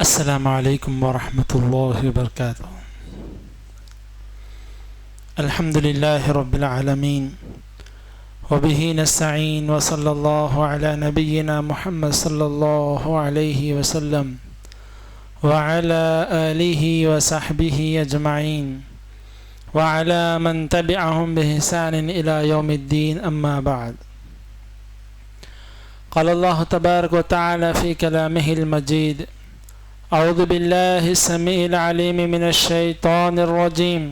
السلام علیکم ورحمۃ اللہ وبرکاتہ۔ الحمد للہ رب العالمین وبہ نستعین وصلی اللہ علی نبینا محمد صلی اللہ علیہ وسلم وعلی آلہ وصحبہ اجمعین وعلی من تبعہم بإحسان الی یوم الدین، اما بعد۔ قال اللہ تبارک وتعالی فی کلامہ المجید: اعوذ باللہ السمیع العلیم من الشیطان الرجیم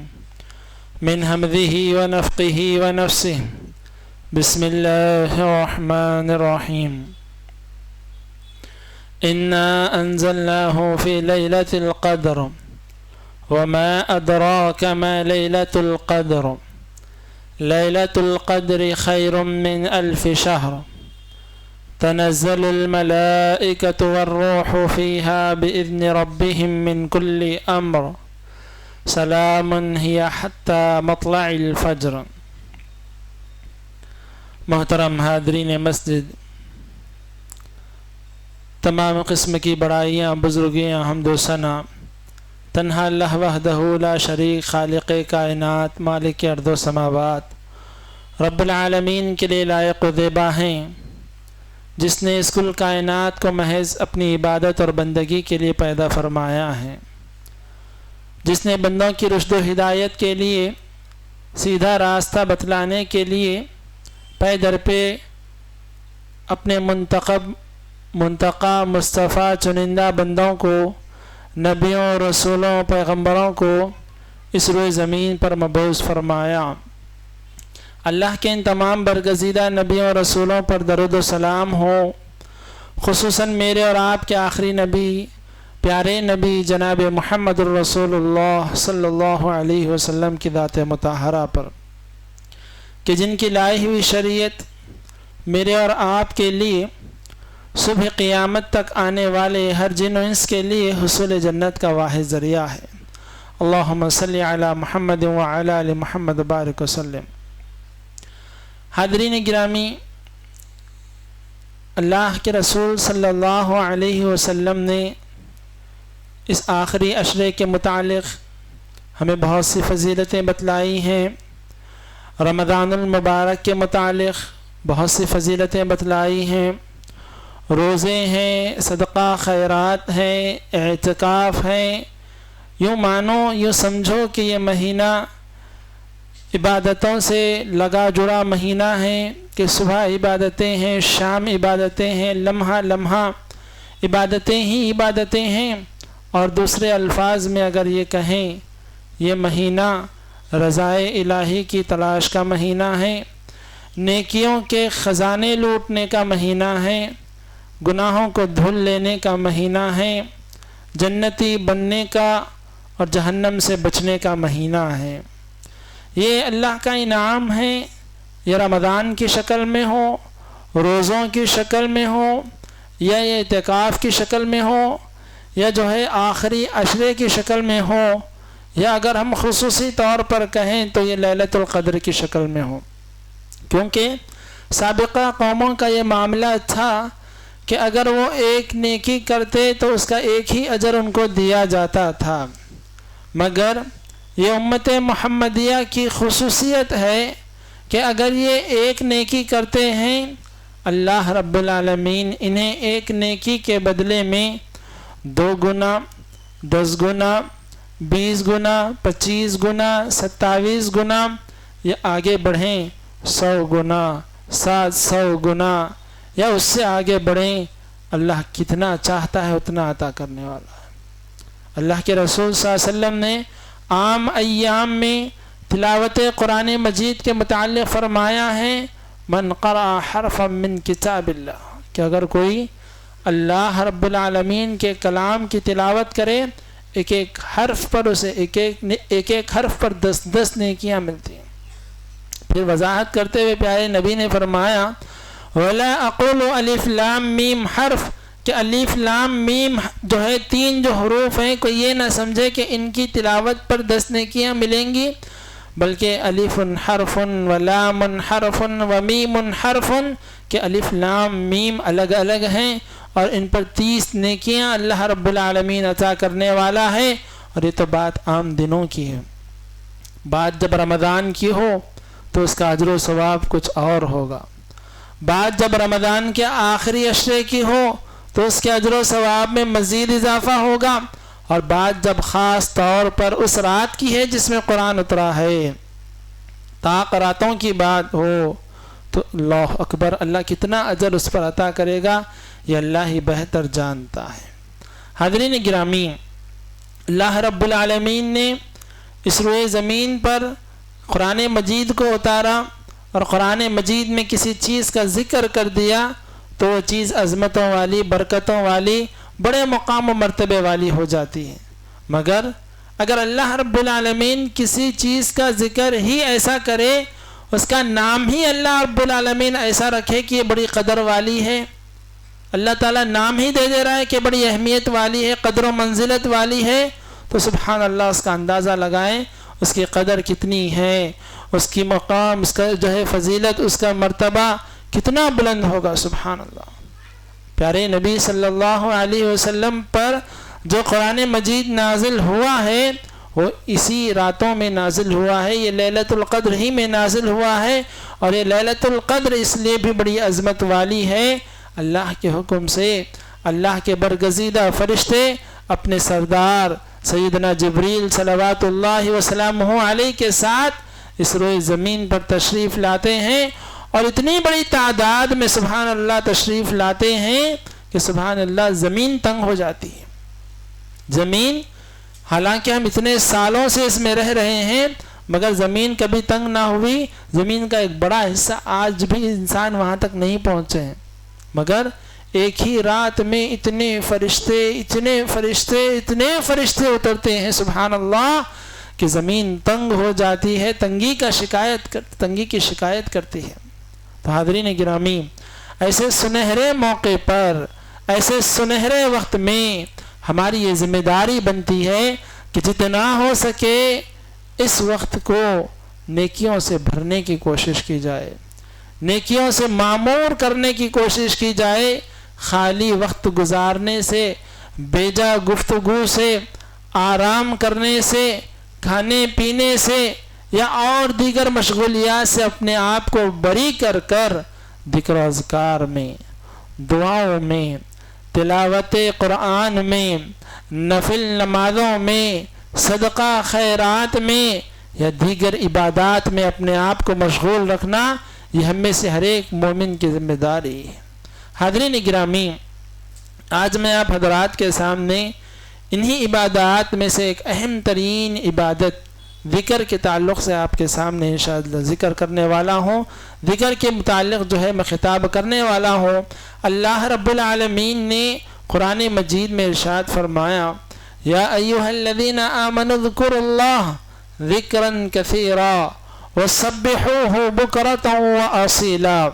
من ہمزہ ونفخہ ونفثہ، بسم اللہ الرحمن الرحیم۔ انا انزلناہ فی لیلۃ القدر وما ادراک ما لیلۃ القدر لیلۃ القدر خیر من الف شہر تنزل الملائکۃ والروح فیہا بإذن ربہم من کل امر سلام ہی حتی مطلع الفجر۔ محترم حاضرین مسجد، تمام قسم کی بڑائیاں، بزرگیاں، حمد و ثنا تنہا اللہ وحدہ لا شریک، خالق کائنات، مالک ارض و سماوات، رب العالمین کے لیے لائق و زیبا ہیں، جس نے اس کل کائنات کو محض اپنی عبادت اور بندگی کے لیے پیدا فرمایا ہے، جس نے بندوں کی رشد و ہدایت کے لیے، سیدھا راستہ بتلانے کے لیے پے در پہ اپنے منتقی مصطفیٰ چنندہ بندوں کو، نبیوں، رسولوں، پیغمبروں کو اس روئے زمین پر مبعوث فرمایا۔ اللہ کے ان تمام برگزیدہ نبیوں اور رسولوں پر درود و سلام ہو، خصوصاً میرے اور آپ کے آخری نبی، پیارے نبی جناب محمد الرسول اللہ صلی اللہ علیہ وسلم کی ذات مطہرہ پر، کہ جن کی لائی ہوئی شریعت میرے اور آپ کے لیے صبح قیامت تک آنے والے ہر جن و انس کے لیے حصول جنت کا واحد ذریعہ ہے۔ اللہم صلی علی محمد وعلی آل محمد بارک وسلم۔ حاضرین گرامی، اللہ کے رسول صلی اللہ علیہ وسلم نے اس آخری عشرے کے متعلق ہمیں بہت سی فضیلتیں بتلائی ہیں، رمضان المبارک کے متعلق بہت سی فضیلتیں بتلائی ہیں، روزے ہیں، صدقہ خیرات ہیں، اعتکاف ہیں، یوں مانو، یوں سمجھو کہ یہ مہینہ عبادتوں سے لگا جڑا مہینہ ہے، کہ صبح عبادتیں ہیں، شام عبادتیں ہیں، لمحہ لمحہ عبادتیں ہی عبادتیں ہیں، اور دوسرے الفاظ میں اگر یہ کہیں، یہ مہینہ رضائے الہی کی تلاش کا مہینہ ہے، نیکیوں کے خزانے لوٹنے کا مہینہ ہے، گناہوں کو دھل لینے کا مہینہ ہے، جنتی بننے کا اور جہنم سے بچنے کا مہینہ ہے۔ یہ اللہ کا انعام ہے، یہ رمضان کی شکل میں ہو، روزوں کی شکل میں ہو، یا یہ اعتکاف کی شکل میں ہو، یا جو ہے آخری عشرے کی شکل میں ہو، یا اگر ہم خصوصی طور پر کہیں تو یہ لیلۃ القدر کی شکل میں ہو، کیونکہ سابقہ قوموں کا یہ معاملہ تھا کہ اگر وہ ایک نیکی کرتے تو اس کا ایک ہی اجر ان کو دیا جاتا تھا، مگر یہ امت محمدیہ کی خصوصیت ہے کہ اگر یہ ایک نیکی کرتے ہیں، اللہ رب العالمین انہیں ایک نیکی کے بدلے میں 2 گنا، 10 گنا، 20 گنا، 25 گنا، 27 گنا، یا آگے بڑھیں 100 گنا، 700 گنا، یا اس سے آگے بڑھیں، اللہ کتنا چاہتا ہے اتنا عطا کرنے والا ہے۔ اللہ کے رسول صلی اللہ علیہ وسلم نے عام ایام میں تلاوت قرآن مجید کے متعلق فرمایا ہے: من قرأ حرفا من کتاب اللہ، کہ اگر کوئی اللہ رب العالمین کے کلام کی تلاوت کرے، ایک ایک حرف پر اسے ایک حرف پر 10 نیکیاں ملتی ہیں۔ پھر وضاحت کرتے ہوئے پیارے نبی نے فرمایا: وَلَا أَقُولُ أَلِف لام میم حرف، کہ الف لام میم جو ہے 3 جو حروف ہیں، کوئی یہ نہ سمجھے کہ ان کی تلاوت پر 10 نیکیاں ملیں گی، بلکہ الف حرف و لام حرف و میم حرف، کہ الف لام میم الگ الگ ہیں اور ان پر 30 نیکیاں اللہ رب العالمین عطا کرنے والا ہے. اور یہ تو بات عام دنوں کی ہے. بات جب رمضان کی ہو تو اس کا اجر و ثواب کچھ اور ہوگا. بات جب رمضان کے آخری عشرے کی ہو تو اس کے اجر و ثواب میں مزید اضافہ ہوگا. اور بات جب خاص طور پر اس رات کی ہے جس میں قرآن اترا ہے، طاق راتوں کی بات ہو تو اللہ اکبر، اللہ کتنا اجر اس پر عطا کرے گا یہ اللہ ہی بہتر جانتا ہے. حاضرین گرامی، اللہ رب العالمین نے اس روئے زمین پر قرآن مجید کو اتارا اور قرآن مجید میں کسی چیز کا ذکر کر دیا تو وہ چیز عظمتوں والی، برکتوں والی، بڑے مقام و مرتبے والی ہو جاتی ہے. مگر اگر اللہ رب العالمین کسی چیز کا ذکر ہی ایسا کرے، اس کا نام ہی اللہ رب العالمین ایسا رکھے کہ یہ بڑی قدر والی ہے، اللہ تعالیٰ نام ہی دے رہا ہے کہ بڑی اہمیت والی ہے، قدر و منزلت والی ہے، تو سبحان اللہ اس کا اندازہ لگائیں اس کی قدر کتنی ہے، اس کی مقام، اس کا جو ہے فضیلت، اس کا مرتبہ کتنا بلند ہوگا. سبحان اللہ. پیارے نبی صلی اللہ علیہ وسلم پر جو قرآن مجید نازل ہوا ہے وہ اسی راتوں میں نازل ہوا ہے، یہ لیلۃ القدر ہی میں نازل ہوا ہے. اور یہ لیلۃ القدر اس لیے بھی بڑی عظمت والی ہے، اللہ کے حکم سے اللہ کے برگزیدہ فرشتے اپنے سردار سیدنا جبریل صلوات اللہ وسلامہ علیہ کے ساتھ اس روئے زمین پر تشریف لاتے ہیں اور اتنی بڑی تعداد میں سبحان اللہ تشریف لاتے ہیں کہ سبحان اللہ زمین تنگ ہو جاتی ہے. زمین، حالانکہ ہم اتنے سالوں سے اس میں رہ رہے ہیں مگر زمین کبھی تنگ نہ ہوئی. زمین کا ایک بڑا حصہ آج بھی انسان وہاں تک نہیں پہنچے ہیں، مگر ایک ہی رات میں اتنے فرشتے اترتے ہیں سبحان اللہ کہ زمین تنگ ہو جاتی ہے، تنگی کی شکایت کرتی ہے. تو حاضرین گرامی، ایسے سنہرے موقع پر، ایسے سنہرے وقت میں ہماری یہ ذمہ داری بنتی ہے کہ جتنا ہو سکے اس وقت کو نیکیوں سے بھرنے کی کوشش کی جائے، نیکیوں سے معمور کرنے کی کوشش کی جائے. خالی وقت گزارنے سے، بیجا گفتگو سے، آرام کرنے سے، کھانے پینے سے یا اور دیگر مشغولیات سے اپنے آپ کو بری کر کر ذکر و اذکار میں، دعاؤں میں، تلاوت قرآن میں، نفل نمازوں میں، صدقہ خیرات میں یا دیگر عبادات میں اپنے آپ کو مشغول رکھنا یہ ہم میں سے ہر ایک مومن کی ذمہ داری ہے. حاضرین گرامی، آج میں آپ حضرات کے سامنے انہی عبادات میں سے ایک اہم ترین عبادت ذکر کے تعلق سے آپ کے سامنے انشاءاللہ ذکر کرنے والا ہوں. ذکر کے متعلق جو ہے میں خطاب کرنے والا ہوں. اللہ رب العالمین نے قرآن مجید میں ارشاد فرمایا، یا ایھا الذین آمنوا اذکروا اللہ ذکرا کثیرا وسبحوہ بکرۃ واصیلا.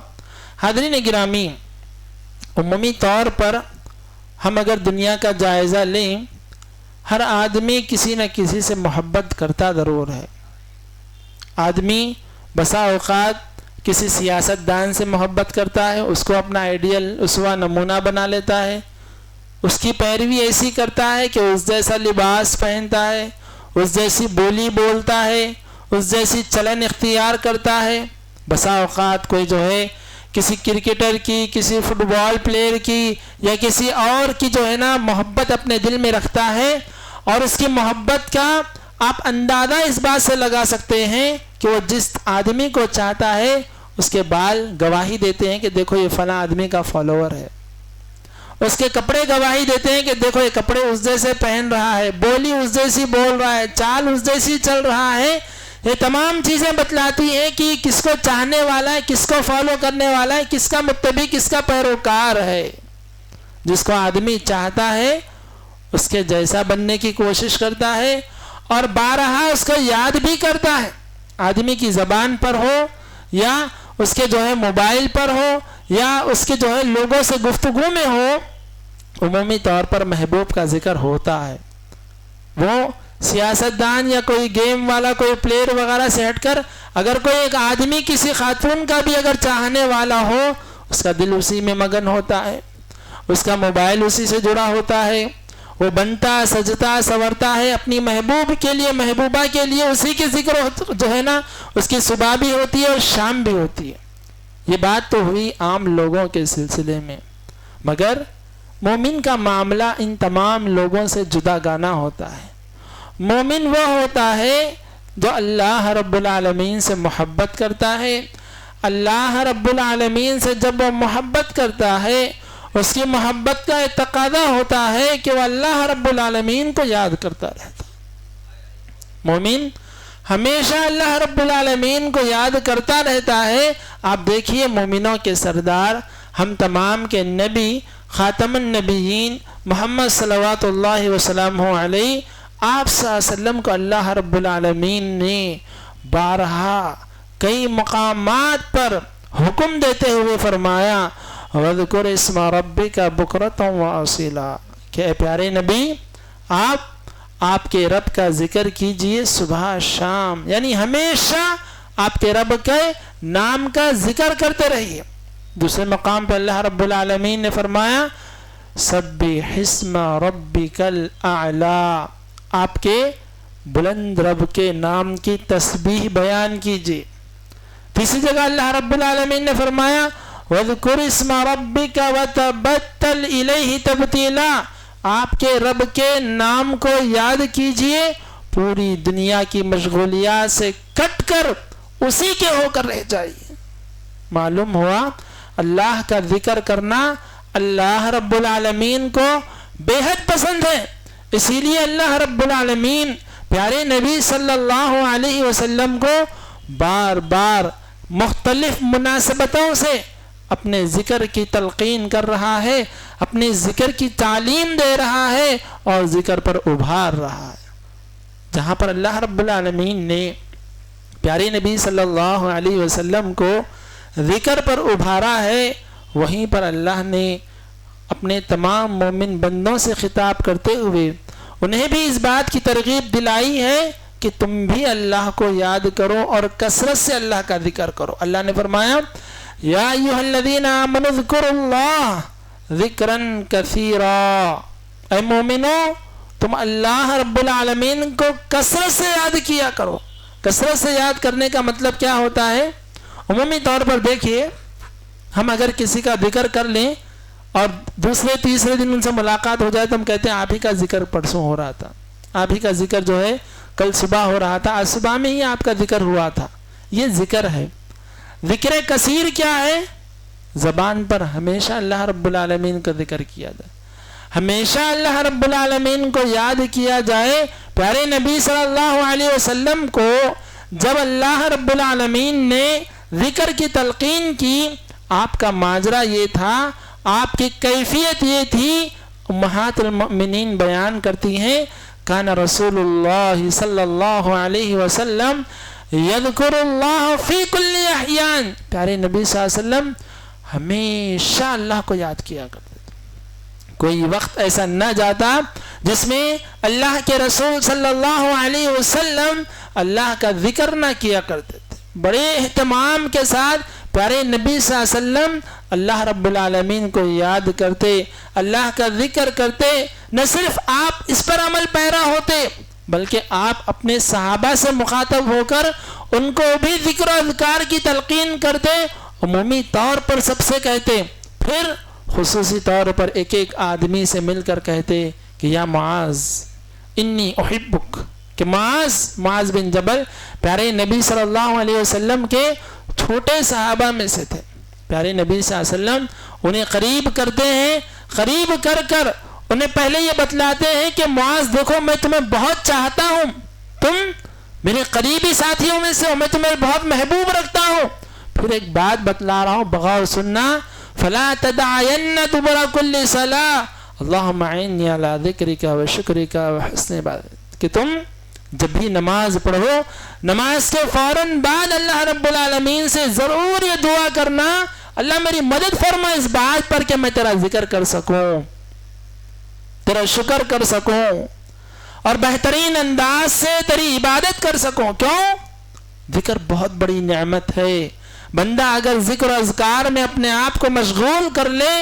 حاضرین گرامی، عمومی طور پر ہم اگر دنیا کا جائزہ لیں، ہر آدمی کسی نہ کسی سے محبت کرتا ضرور ہے. آدمی بسا اوقات کسی سیاست دان سے محبت کرتا ہے، اس کو اپنا آئیڈیل اسوہ نمونہ بنا لیتا ہے، اس کی پیروی ایسی کرتا ہے کہ اس جیسا لباس پہنتا ہے، اس جیسی بولی بولتا ہے، اس جیسی چلن اختیار کرتا ہے. بسا اوقات کوئی جو ہے کسی کرکٹر کی، کسی فٹ بال پلیئر کی یا کسی اور کی جو ہے نا محبت اپنے دل میں رکھتا ہے، اور اس کی محبت کا آپ اندازہ اس بات سے لگا سکتے ہیں کہ وہ جس آدمی کو چاہتا ہے اس کے بال گواہی دیتے ہیں کہ دیکھو یہ فلاں آدمی کا فالوور ہے، اس کے کپڑے گواہی دیتے ہیں کہ دیکھو یہ کپڑے اس جیسے پہن رہا ہے، بولی اس جیسی بول رہا ہے، چال اس جیسی چل رہا ہے. یہ تمام چیزیں بتلاتی ہیں کہ کس کو چاہنے والا ہے، کس کو فالو کرنے والا ہے، کس کا متبع، کس کا پیروکار ہے. جس کو آدمی چاہتا ہے اس کے جیسا بننے کی کوشش کرتا ہے اور بارہا اس کو یاد بھی کرتا ہے. آدمی کی زبان پر ہو یا اس کے جو ہے موبائل پر ہو یا اس کے جو ہے لوگوں سے گفتگو میں ہو، عمومی طور پر محبوب کا ذکر ہوتا ہے. وہ سیاستدان یا کوئی گیم والا کوئی پلیئر وغیرہ سے ہٹ کر اگر کوئی ایک آدمی کسی خاتون کا بھی اگر چاہنے والا ہو، اس کا دل اسی میں مگن ہوتا ہے، اس کا موبائل اسی سے جڑا ہوتا ہے، وہ بنتا سجتا سورتا ہے اپنی محبوب کے لیے، محبوبہ کے لیے، اسی کی ذکر جو ہے نا اس کی صبح بھی ہوتی ہے اور شام بھی ہوتی ہے۔ یہ بات تو ہوئی عام لوگوں کے سلسلے میں، مگر مومن کا معاملہ ان تمام لوگوں سے جدا گانا ہوتا ہے۔ مومن وہ ہوتا ہے جو اللہ رب العالمین سے محبت کرتا ہے۔ اللہ رب العالمین سے جب وہ محبت کرتا ہے، اس کی محبت کا تقاضا ہوتا ہے کہ وہ اللہ رب العالمین کو یاد کرتا رہتا۔ مومن ہمیشہ اللہ رب العالمین کو یاد کرتا رہتا ہے۔ آپ دیکھیے مومنوں کے سردار، ہم تمام کے نبی، خاتم النبیین محمد صلوات اللہ وسلم علیہ، آپ صلی اللہ علیہ وسلم کو اللہ رب العالمین نے بارہا کئی مقامات پر حکم دیتے ہوئے فرمایا وَذْكُرِ اسْمَ رَبِّكَ بُكْرَةً وَأَصِيلًا، کہ اے پیارے نبی آپ کے رب کا ذکر کیجئے صبح شام، یعنی ہمیشہ آپ کے رب کے نام کا ذکر کرتے رہیے۔ دوسرے مقام پہ اللہ رب العالمین نے فرمایا سبح اسم ربک الاعلی، آپ کے بلند رب کے نام کی تسبیح بیان کیجئے۔ تیسری جگہ اللہ رب العالمین نے فرمایا وَذْكُرِ اسْمَ رَبِّكَ وَتَبَتَّلْ إِلَيْهِ تَبْتِيلًا، آپ کے رب کے نام کو یاد کیجئے، پوری دنیا کی مشغولیات سے کٹ کر اسی کے ہو کر رہ جائیے۔ معلوم ہوا اللہ کا ذکر کرنا اللہ رب العالمین کو بے حد پسند ہے، اسی لیے اللہ رب العالمین پیارے نبی صلی اللہ علیہ وسلم کو بار بار مختلف مناسبتوں سے اپنے ذکر کی تلقین کر رہا ہے، اپنے ذکر کی تعلیم دے رہا ہے اور ذکر پر ابھار رہا ہے۔ جہاں پر اللہ رب العالمین نے پیارے نبی صلی اللہ علیہ وسلم کو ذکر پر ابھارا ہے، وہیں پر اللہ نے اپنے تمام مومن بندوں سے خطاب کرتے ہوئے انہیں بھی اس بات کی ترغیب دلائی ہے کہ تم بھی اللہ کو یاد کرو اور کثرت سے اللہ کا ذکر کرو۔ اللہ نے فرمایا یا ایھا الذین آمنوا اذکروا اللہ ذکرا کثیرا، اے مومنو تم اللہ رب العالمین کو کثرت سے یاد کیا کرو۔ کثرت سے یاد کرنے کا مطلب کیا ہوتا ہے؟ عمومی طور پر دیکھیے، ہم اگر کسی کا ذکر کر لیں اور دوسرے تیسرے دن ان سے ملاقات ہو جائے تو ہم کہتے ہیں آپ ہی کا ذکر پرسوں ہو رہا تھا، آپ ہی کا ذکر جو ہے کل صبح ہو رہا تھا، آج صبح میں ہی آپ کا ذکر ہوا تھا۔ یہ ذکر ہے۔ ذکر کثیر کیا ہے؟ زبان پر ہمیشہ اللہ رب العالمین کا ذکر کیا جائے، ہمیشہ اللہ رب العالمین کو یاد کیا جائے۔ پیارے نبی صلی اللہ علیہ وسلم کو جب اللہ رب العالمین نے ذکر کی تلقین کی، آپ کا ماجرا یہ تھا، آپ کی کیفیت یہ تھی، امہات المؤمنین بیان کرتی ہیں کان رسول اللہ صلی اللہ علیہ وسلم یذکر اللہ فی کل احیان، پیارے نبی صلی اللہ علیہ وسلم ہمیشہ اللہ کو یاد کیا کرتے تھے۔ کوئی وقت ایسا نہ جاتا جس میں اللہ کے رسول صلی اللہ علیہ وسلم اللہ کا ذکر نہ کیا کرتے تھے۔ بڑے اہتمام کے ساتھ پیارے نبی صلی اللہ علیہ وسلم اللہ رب العالمین کو یاد کرتے، اللہ کا ذکر کرتے۔ نہ صرف آپ اس پر عمل پیرا ہوتے بلکہ آپ اپنے صحابہ سے مخاطب ہو کر ان کو بھی ذکر و اذکار کی تلقین کرتے، عمومی طور پر سب سے کہتے، پھر خصوصی طور پر ایک ایک آدمی سے مل کر کہتے کہ یا معاذ انی احبک، کہ معاذ بن جبل پیارے نبی صلی اللہ علیہ وسلم کے چھوٹے صحابہ میں سے تھے۔ پیارے نبی صلی اللہ علیہ وسلم انہیں قریب کرتے ہیں، قریب کر کر انہیں پہلے یہ بتلاتے ہیں کہ معاذ دیکھو میں تمہیں بہت چاہتا ہوں، تم میرے قریبی ساتھیوں میں سے ہو، میں تمہیں بہت محبوب رکھتا ہوں۔ پھر ایک بات بتلا رہا ہوں بغور سننا، فلا تدعین دبر کل صلاۃ اللہم اعنی علی ذکرک و شکرک و حسن عبادتک، کہ تم جب بھی نماز پڑھو، نماز کے فوراً بعد اللہ رب العالمین سے ضرور یہ دعا کرنا، اللہ میری مدد فرما اس بات پر کہ میں تیرا ذکر کر سکوں، تیرا شکر کر سکوں، اور بہترین انداز سے تیری عبادت کر سکوں. کیوں؟ ذکر بہت بڑی نعمت ہے. بندہ اگر ذکر و اذکار میں اپنے آپ کو مشغول کر لے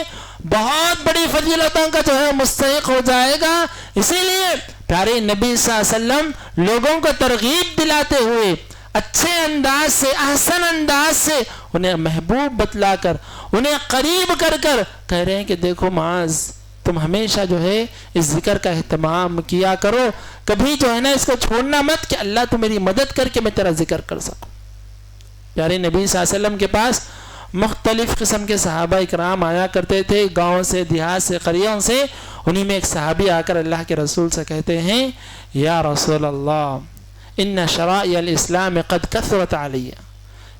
بہت بڑی فضیلتوں کا جو ہے مستحق ہو جائے گا. اسی لیے پیارے نبی صلی اللہ علیہ وسلم لوگوں کو ترغیب دلاتے ہوئے اچھے انداز سے، احسن انداز سے انہیں محبوب بتلا کر، انہیں قریب کر کر کہہ رہے ہیں کہ دیکھو معاذ، تم ہمیشہ جو ہے اس ذکر کا اہتمام کیا کرو، کبھی جو ہے نا اس کو چھوڑنا مت کہ اللہ تو میری مدد کر کے میں تیرا ذکر کر سکوں. پیارے نبی صلی اللہ علیہ وسلم کے پاس مختلف قسم کے صحابہ اکرام آیا کرتے تھے، گاؤں سے، دیہات سے، قریوں سے. انہی میں ایک صحابی آ کر اللہ کے رسول سے کہتے ہیں یا رسول اللہ ان شرائع الاسلام قد کثرت علی،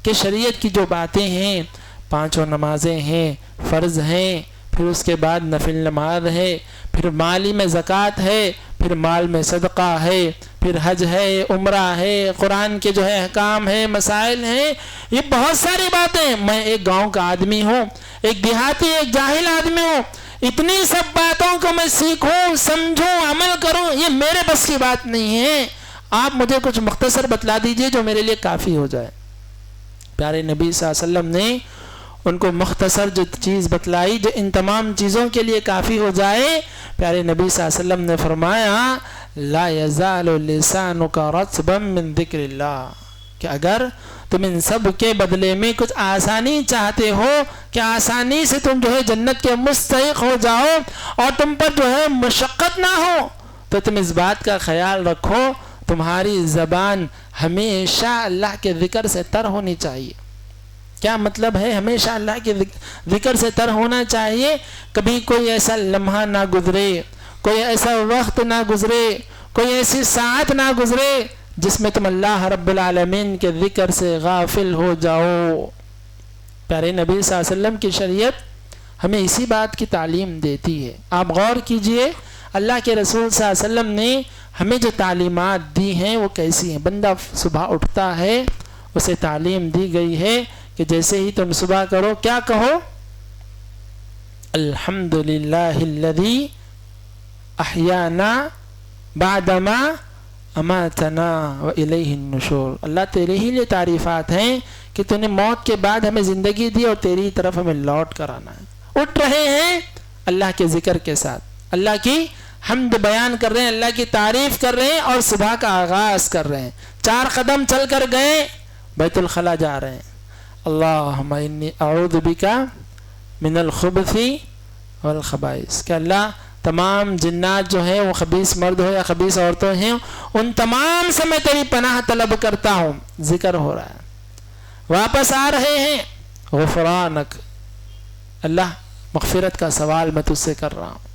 کہ شریعت کی جو باتیں ہیں، پانچوں نمازیں ہیں، فرض ہیں، پھر اس کے بعد نفل نماز ہے، پھر مالی میں زکوٰۃ ہے، پھر مال میں صدقہ ہے، پھر حج ہے، عمرہ ہے، قرآن کے جو ہے احکام ہے، مسائل ہیں، یہ بہت ساری باتیں. میں ایک گاؤں کا آدمی ہوں، ایک دیہاتی، ایک جاہل آدمی ہوں، اتنی سب باتوں کو میں سیکھوں، سمجھوں، عمل کروں، یہ میرے بس کی بات نہیں ہے. آپ مجھے کچھ مختصر بتلا دیجئے جو میرے لیے کافی ہو جائے. پیارے نبی صلی اللہ علیہ وسلم نے ان کو مختصر جو چیز بتلائی جو ان تمام چیزوں کے لیے کافی ہو جائے. پیارے نبی صلی اللہ علیہ وسلم نے فرمایا لا یزال لسانک رطبا من ذکر اللہ، کہ اگر تم ان سب کے بدلے میں کچھ آسانی چاہتے ہو کہ آسانی سے تم جو ہے جنت کے مستحق ہو جاؤ اور تم پر جو ہے مشقت نہ ہو، تو تم اس بات کا خیال رکھو تمہاری زبان ہمیشہ اللہ کے ذکر سے تر ہونی چاہیے. کیا مطلب ہے ہمیشہ اللہ کے ذکر سے تر ہونا چاہیے؟ کبھی کوئی ایسا لمحہ نہ گزرے، کوئی ایسا وقت نہ گزرے، کوئی ایسی ساعت نہ گزرے جس میں تم اللہ رب العالمین کے ذکر سے غافل ہو جاؤ. پیارے نبی صلی اللہ علیہ وسلم کی شریعت ہمیں اسی بات کی تعلیم دیتی ہے. آپ غور کیجئے اللہ کے رسول صلی اللہ علیہ وسلم نے ہمیں جو تعلیمات دی ہیں وہ کیسی ہیں. بندہ صبح اٹھتا ہے، اسے تعلیم دی گئی ہے کہ جیسے ہی تم صبح کرو کیا کہو؟ الحمدللہ الذی احیانا بعدما اماتنا والیہ النشور. اللہ تیرے ہی لیے تعریفات ہیں کہ تو نے موت کے بعد ہمیں زندگی دی اور تیری طرف ہمیں لوٹ کر آنا ہے. اٹھ رہے ہیں اللہ کے ذکر کے ساتھ، اللہ کی حمد بیان کر رہے ہیں، اللہ کی تعریف کر رہے ہیں اور صبح کا آغاز کر رہے ہیں. 4 قدم چل کر گئے، بیت الخلا جا رہے ہیں. اللہم انی اعوذ بکا من الخبث والخبائث، کہ اللہ تمام جنات جو ہیں وہ خبیث مرد ہو یا خبیث عورتیں ہیں، ان تمام سے میں تیری پناہ طلب کرتا ہوں. ذکر ہو رہا ہے. واپس آ رہے ہیں، غفرانک، اللہ مغفرت کا سوال میں تجھ سے کر رہا ہوں.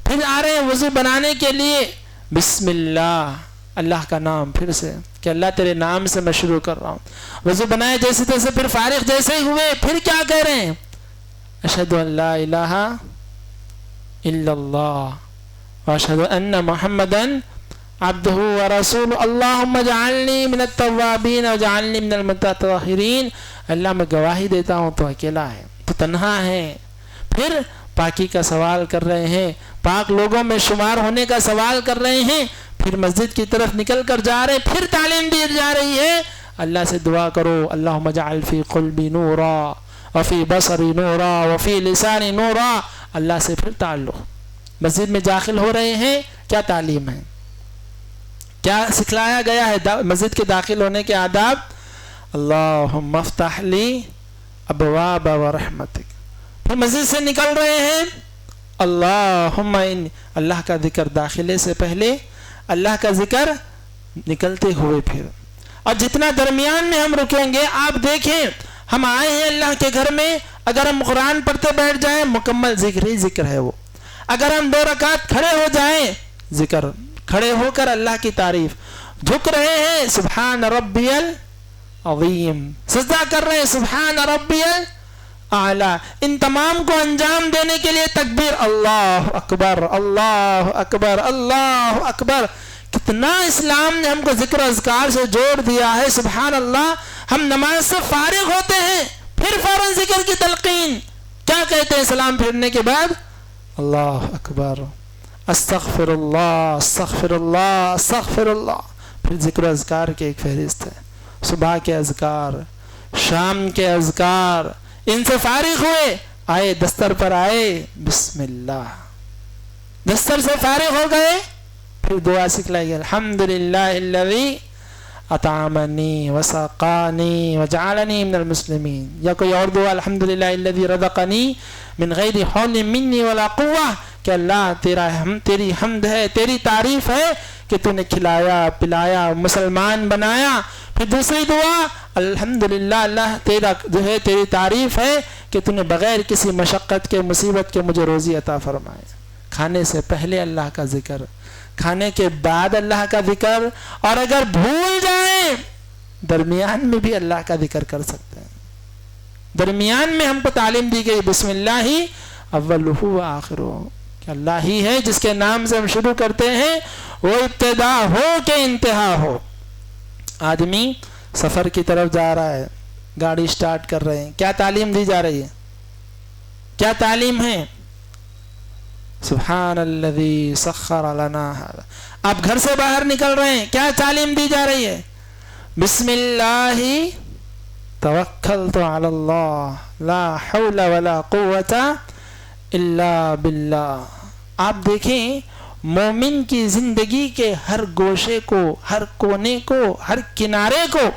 پھر آ رہے ہیں وضو بنانے کے لیے، بسم اللہ، اللہ کا نام، پھر سے کہ اللہ تیرے نام سے میں شروع کر رہا ہوں. وضو بنائے جیسے تیسے، پھر فارغ جیسے ہی ہوئے پھر کیا کہہ رہے ہیں؟ اشہد ان لا الہ الا اللہ واشہد ان محمدا عبدہ ورسولہ اللہم اجعلنی من التوابین واجعلنی من المتطہرین. اللہ میں گواہی دیتا ہوں تو اکیلا ہے، تو تنہا ہے. پھر پاکی کا سوال کر رہے ہیں، پاک لوگوں میں شمار ہونے کا سوال کر رہے ہیں. پھر مسجد کی طرف نکل کر جا رہے، پھر تعلیم دی جا رہی ہے اللہ سے دعا کرو اللہم اجعل فی قلبی نورا وفی بصری نورا وفی لسانی نورا. اللہ سے پھر تعلق. مسجد میں داخل ہو رہے ہیں، کیا تعلیم ہے، کیا سکھلایا گیا ہے مسجد کے داخل ہونے کے آداب؟ اللہم افتح لی ابواب ورحمتک. پھر مسجد سے نکل رہے ہیں، اللہم اللہ کا ذکر داخلے سے پہلے، اللہ کا ذکر نکلتے ہوئے پھر. اور جتنا درمیان میں ہم رکیں گے، آپ دیکھیں ہم آئے ہیں اللہ کے گھر میں، اگر ہم قرآن پڑھتے بیٹھ جائیں مکمل ذکر ہی ذکر ہے وہ. اگر ہم 2 رکعت کھڑے ہو جائیں ذکر، کھڑے ہو کر اللہ کی تعریف، جھک رہے ہیں سبحان ربی العظیم، سجدہ کر رہے ہیں سبحان ربی اعلیٰ. ان تمام کو انجام دینے کے لیے تکبیر، اللہ اکبر اللہ اکبر اللہ اکبر. کتنا اسلام نے ہم کو ذکر اذکار سے جوڑ دیا ہے، سبحان اللہ. ہم نماز سے فارغ ہوتے ہیں، پھر فوراً ذکر کی تلقین. کیا کہتے ہیں سلام پھیرنے کے بعد؟ اللہ اکبر استغفر اللہ استغفر اللہ استغفر اللہ. پھر ذکر و اذکار کی ایک فہرست ہے. صبح کے اذکار، شام کے اذکار، ان سے فارغ ہوئے، آئے دستر پر آئے، بسم اللہ، دستر سے فارغ ہو گئے، پھر دعا سکھلائی گئی، الحمدللہ الذی اطعمنی وسقانی وجعلنی من المسلمین. یا کوئی اور دعا، الحمدللہ الذی رزقنی من غیر حول منی ولا قوہ، کہ اللہ تیری حمد ہے، تیری تعریف ہے کہ تو نے کھلایا پلایا مسلمان بنایا. پھر دوسری دعا، الحمدللہ اللہ تیرا جو ہے تیری تعریف ہے کہ تو نے بغیر کسی مشقت کے مصیبت کے مجھے روزی عطا فرمائے. کھانے سے پہلے اللہ کا ذکر، کھانے کے بعد اللہ کا ذکر، اور اگر بھول جائیں درمیان میں بھی اللہ کا ذکر کر سکتے ہیں. درمیان میں ہم کو تعلیم دی گئی بسم اللہ ہی اولہ و آخرہ، کہ اللہ ہی ہے جس کے نام سے ہم شروع کرتے ہیں، وہ ابتدا ہو کہ انتہا ہو. آدمی سفر کی طرف جا رہا ہے، گاڑی سٹارٹ کر رہے ہیں، کیا تعلیم دی جا رہی ہے؟ کیا تعلیم ہے؟ سبحان الذی سخر لنا ھذا. آپ گھر سے باہر نکل رہے ہیں، کیا تعلیم دی جا رہی ہے؟ بسم اللہ توکلت علی اللہ لا حول ولا قوت الا باللہ. آپ دیکھیں مومن کی زندگی کے ہر گوشے کو، ہر کونے کو، ہر کنارے کو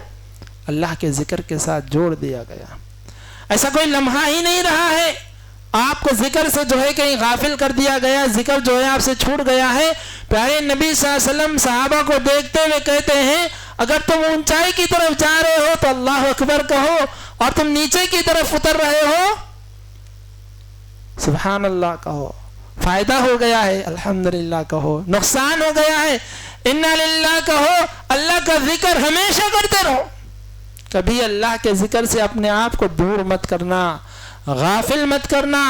اللہ کے ذکر کے ساتھ جوڑ دیا گیا. ایسا کوئی لمحہ ہی نہیں رہا ہے آپ کو ذکر سے جو ہے کہیں غافل کر دیا گیا، ذکر جو ہے آپ سے چھوٹ گیا ہے. پیارے نبی صلی اللہ علیہ وسلم صحابہ کو دیکھتے ہوئے کہتے ہیں، اگر تم اونچائی کی طرف جا رہے ہو تو اللہ اکبر کہو، اور تم نیچے کی طرف اتر رہے ہو سبحان اللہ کہو. فائدہ ہو گیا ہے الحمدللہ کہو، نقصان ہو گیا ہے انا للہ کہو. اللہ کا ذکر ہمیشہ کرتے رہو، کبھی اللہ کے ذکر سے اپنے آپ کو دور مت کرنا، غافل مت کرنا.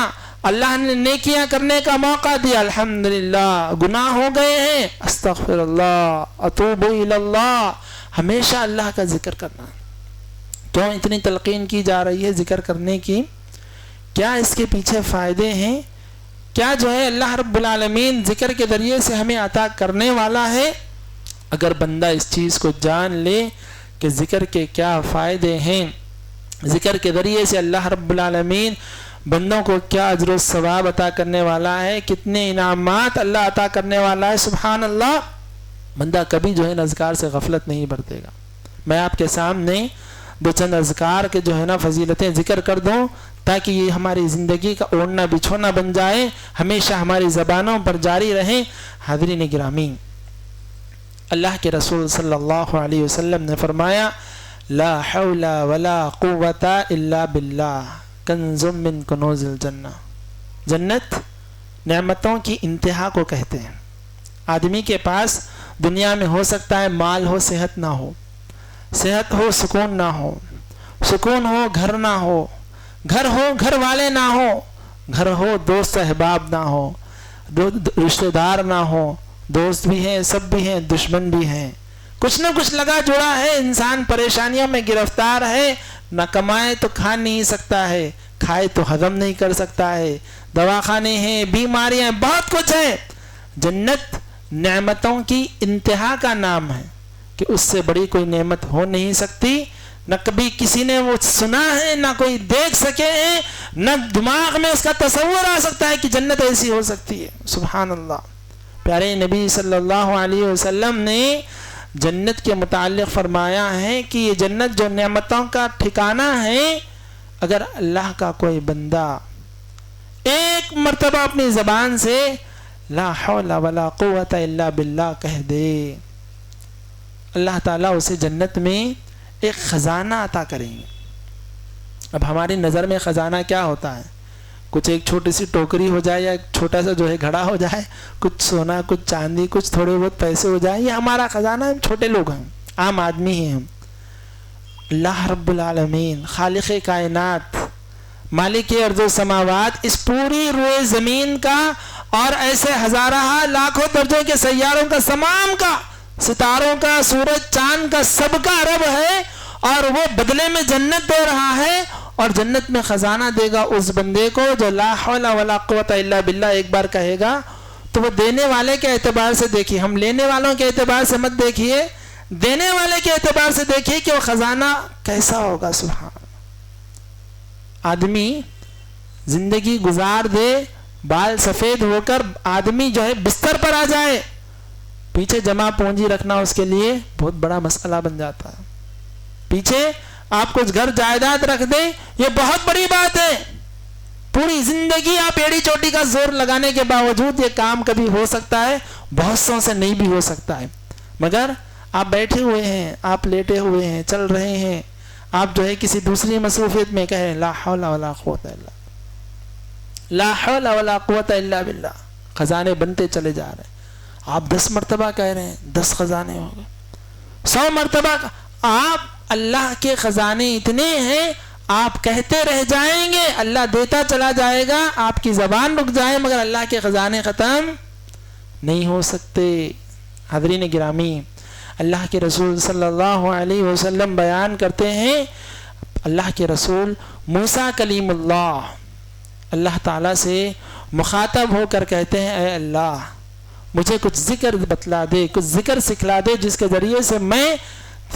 اللہ نے نیکیاں کرنے کا موقع دیا، الحمدللہ. گناہ ہو گئے ہیں، استغفر اللہ اتوب الی اللہ. ہمیشہ اللہ کا ذکر کرنا. کیوں اتنی تلقین کی جا رہی ہے ذکر کرنے کی؟ کیا اس کے پیچھے فائدے ہیں؟ کیا جو ہے اللہ رب العالمین ذکر کے ذریعے سے ہمیں عطا کرنے والا ہے؟ اگر بندہ اس چیز کو جان لے کہ ذکر کے کیا فائدے ہیں، ذکر کے ذریعے سے اللہ رب العالمین بندوں کو کیا اجر و ثواب عطا کرنے والا ہے، کتنے انعامات اللہ عطا کرنے والا ہے، سبحان اللہ، بندہ کبھی جو ہے اذکار سے غفلت نہیں برتے گا. میں آپ کے سامنے دو چند اذکار کے جو ہے نا فضیلتیں ذکر کر دوں تاکہ یہ ہماری زندگی کا اوڑھنا بچھونا بن جائے، ہمیشہ ہماری زبانوں پر جاری رہیں. حاضرین گرامی، اللہ کے رسول صلی اللہ علیہ وسلم نے فرمایا، لا حول ولا قوت الا باللہ کنز من کنوز الجنہ. جنت نعمتوں کی انتہا کو کہتے ہیں. آدمی کے پاس دنیا میں ہو سکتا ہے مال ہو، صحت نہ ہو، صحت ہو سکون نہ ہو، سکون ہو گھر نہ ہو، گھر ہو گھر والے نہ ہو، گھر ہو دوست احباب نہ ہو، رشتہ دار نہ ہو، دوست بھی ہیں سب بھی ہیں دشمن بھی ہیں، کچھ نہ کچھ لگا جڑا ہے، انسان پریشانیوں میں گرفتار ہے، نہ کمائے تو کھا نہیں سکتا ہے، کھائے تو ہضم نہیں کر سکتا ہے، دواخانے ہیں، بیماریاں ہیں، بہت کچھ ہے. جنت نعمتوں کی انتہا کا نام ہے کہ اس سے بڑی کوئی نعمت ہو نہیں سکتی. نہ کبھی کسی نے وہ سنا ہے، نہ کوئی دیکھ سکے ہیں، نہ دماغ میں اس کا تصور آ سکتا ہے کہ جنت ایسی ہو سکتی ہے. سبحان اللہ. پیارے نبی صلی اللہ علیہ وسلم نے جنت کے متعلق فرمایا ہے کہ یہ جنت جو نعمتوں کا ٹھکانہ ہے، اگر اللہ کا کوئی بندہ ایک مرتبہ اپنی زبان سے لا حول ولا قوت الا باللہ کہہ دے، اللہ تعالیٰ اسے جنت میں ایک خزانہ عطا کریں گے. اب ہماری نظر میں خزانہ کیا ہوتا ہے؟ کچھ ایک چھوٹی سی ٹوکری ہو جائے یا ایک چھوٹا سا جو ہے گھڑا ہو جائے، کچھ سونا کچھ چاندی کچھ تھوڑے بہت پیسے ہو جائیں، یہ ہمارا خزانہ. ہم چھوٹے لوگ ہیں، عام آدمی ہیں ہم. اللہ رب العالمین خالق کائنات، مالک ارض و سماوات، اس پوری روئے زمین کا اور ایسے ہزارہ لاکھوں درجوں کے سیاروں کا، تمام کا، ستاروں کا، سورج چاند کا، سب کا رب ہے، اور وہ بدلے میں جنت دے رہا ہے. اور جنت میں خزانہ دے گا اس بندے کو جو لا حول ولا قوت الا باللہ ایک بار کہے گا تو وہ دینے والے کے اعتبار سے دیکھیے، ہم لینے والوں کے اعتبار سے مت دیکھیے، دینے والے کے اعتبار سے دیکھیے کہ وہ خزانہ کیسا ہوگا. سبحان آدمی زندگی گزار دے، بال سفید ہو کر آدمی جو ہے بستر پر آ جائے، پیچھے جمع پونجی رکھنا اس کے لیے بہت بڑا مسئلہ بن جاتا ہے. پیچھے آپ کچھ گھر جائیداد رکھ دیں، یہ بہت بڑی بات ہے. پوری زندگی آپ ایڑی چوٹی کا زور لگانے کے باوجود یہ کام کبھی ہو سکتا ہے، بہت سو سے نہیں بھی ہو سکتا ہے. مگر آپ بیٹھے ہوئے ہیں، آپ لیٹے ہوئے ہیں، چل رہے ہیں، آپ جو ہے کسی دوسری مصروفیت میں کہیں لا حول ولا قوت الا لا حول ولا قوت الا باللہ، خزانے بنتے چلے جا رہے ہیں. آپ 10 مرتبہ کہہ رہے ہیں 10 خزانے ہو گئے، 100 مرتبہ. آپ اللہ کے خزانے اتنے ہیں، آپ کہتے رہ جائیں گے، اللہ دیتا چلا جائے گا، آپ کی زبان رک جائے، مگر اللہ کے خزانے ختم نہیں ہو سکتے. حاضرین گرامی، اللہ کے رسول صلی اللہ علیہ وسلم بیان کرتے ہیں، اللہ کے رسول موسیٰ کلیم اللہ تعالیٰ سے مخاطب ہو کر کہتے ہیں اے اللہ مجھے کچھ ذکر بتلا دے، کچھ ذکر سکھلا دے جس کے ذریعے سے میں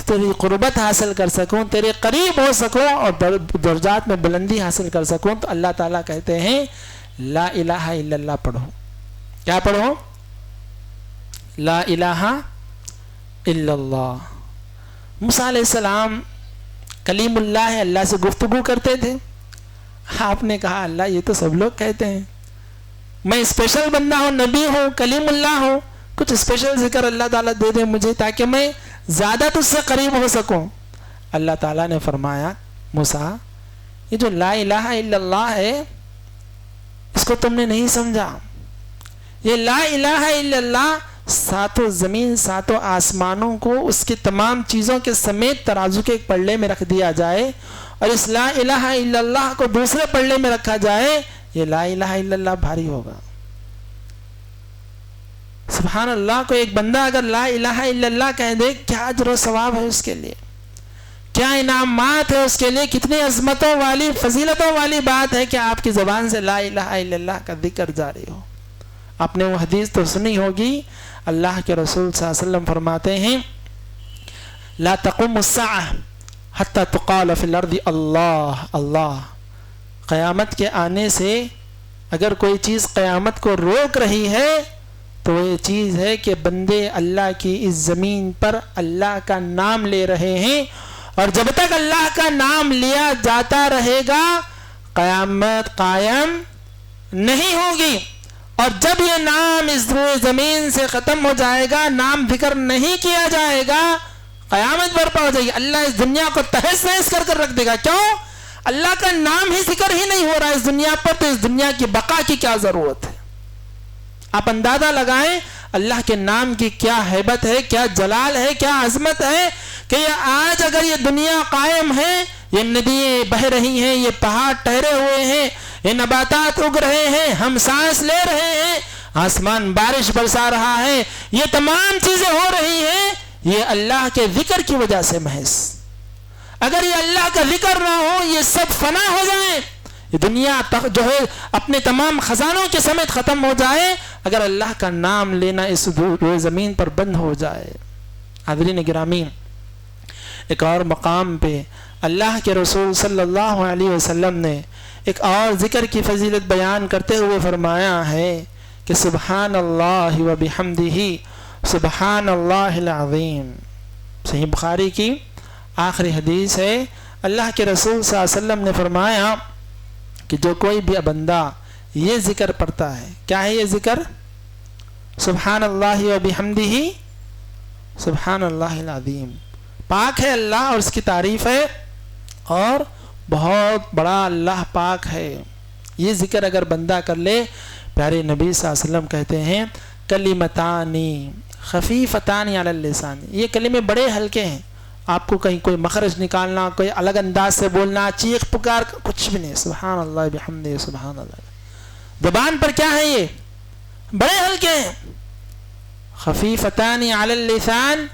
تیری قربت حاصل کر سکوں، تیرے قریب ہو سکوں اور درجات میں بلندی حاصل کر سکوں. تو اللہ تعالیٰ کہتے ہیں لا الہ الا اللہ پڑھو. کیا پڑھو؟ لا الہ الا اللہ. موسیٰ علیہ السلام کلیم اللہ ہے، اللہ سے گفتگو کرتے تھے. آپ نے کہا اللہ یہ تو سب لوگ کہتے ہیں، میں اسپیشل بندہ ہوں، نبی ہوں، کلیم اللہ ہوں، کچھ اسپیشل ذکر اللہ تعالیٰ دے دے مجھے تاکہ میں زیادہ تجھ سے قریب ہو سکوں. اللہ تعالیٰ نے فرمایا موسیٰ یہ جو لا الہ الا اللہ ہے اس کو تم نے نہیں سمجھا. یہ لا الہ الا اللہ ساتوں زمین ساتوں آسمانوں کو اس کی تمام چیزوں کے سمیت ترازو کے ایک پلڑے میں رکھ دیا جائے اور اس لا الہ الا اللہ کو دوسرے پلڑے میں رکھا جائے، یہ لا الہ الا اللہ بھاری ہوگا. سبحان اللہ. کو ایک بندہ اگر لا الہ الا اللہ کہہ دے کیا اجر و ثواب ہے اس کے لیے، کیا انعامات ہے اس کے لیے، کتنی عظمتوں والی فضیلتوں والی بات ہے کہ آپ کی زبان سے لا الہ الا اللہ کا ذکر جاری ہو. آپ نے وہ حدیث تو سنی ہوگی، اللہ کے رسول صلی اللہ علیہ وسلم فرماتے ہیں لا تقوم الساعہ حتی تقال فی الارض اللہ اللہ. قیامت کے آنے سے اگر کوئی چیز قیامت کو روک رہی ہے تو یہ چیز ہے کہ بندے اللہ کی اس زمین پر اللہ کا نام لے رہے ہیں، اور جب تک اللہ کا نام لیا جاتا رہے گا قیامت قائم نہیں ہوگی. اور جب یہ نام اس زمین سے ختم ہو جائے گا، نام ذکر نہیں کیا جائے گا، قیامت برپا ہو جائے گی. اللہ اس دنیا کو تہس نہس کر کر رکھ دے گا. کیوں؟ اللہ کا نام ہی ذکر ہی نہیں ہو رہا اس دنیا پر، تو اس دنیا کی بقا کی کیا ضرورت ہے؟ آپ اندازہ لگائیں اللہ کے نام کی کیا ہیبت ہے، کیا جلال ہے، کیا عظمت ہے کہ یہ آج اگر یہ دنیا قائم ہے، یہ ندیاں بہہ رہی ہیں، یہ پہاڑ ٹھہرے ہوئے ہیں، یہ نباتات اگ رہے ہیں، ہم سانس لے رہے ہیں، آسمان بارش برسا رہا ہے، یہ تمام چیزیں ہو رہی ہیں، یہ اللہ کے ذکر کی وجہ سے محض. اگر یہ اللہ کا ذکر نہ ہو، یہ سب فنا ہو جائیں، یہ دنیا جو ہے اپنے تمام خزانوں کے سمیت ختم ہو جائے اگر اللہ کا نام لینا اس زمین پر بند ہو جائے. حاضرین گرامی، ایک اور مقام پہ اللہ کے رسول صلی اللہ علیہ وسلم نے ایک اور ذکر کی فضیلت بیان کرتے ہوئے فرمایا ہے کہ سبحان اللہ و بحمدہ سبحان اللہ العظیم. صحیح بخاری کی آخری حدیث ہے. اللہ کے رسول صلی اللہ علیہ وسلم نے فرمایا کہ جو کوئی بھی بندہ یہ ذکر پڑھتا ہے، کیا ہے یہ ذکر؟ سبحان اللہ و بحمدہ سبحان اللہ العظیم. پاک ہے اللہ اور اس کی تعریف ہے اور بہت بڑا اللہ پاک ہے. یہ ذکر اگر بندہ کر لے، پیارے نبی صلی اللہ علیہ وسلم کہتے ہیں کلمتانی خفیفتانی علی اللسان. یہ کلمے بڑے ہلکے ہیں، آپ کو کہیں کوئی مخرج نکالنا، کوئی الگ انداز سے بولنا، چیخ پکار کچھ بھی نہیں. سبحان اللہ بحمدہ سبحان اللہ. زبان پر کیا ہے؟ یہ بڑے ہلکے ہیں. خفیفتان علی اللسان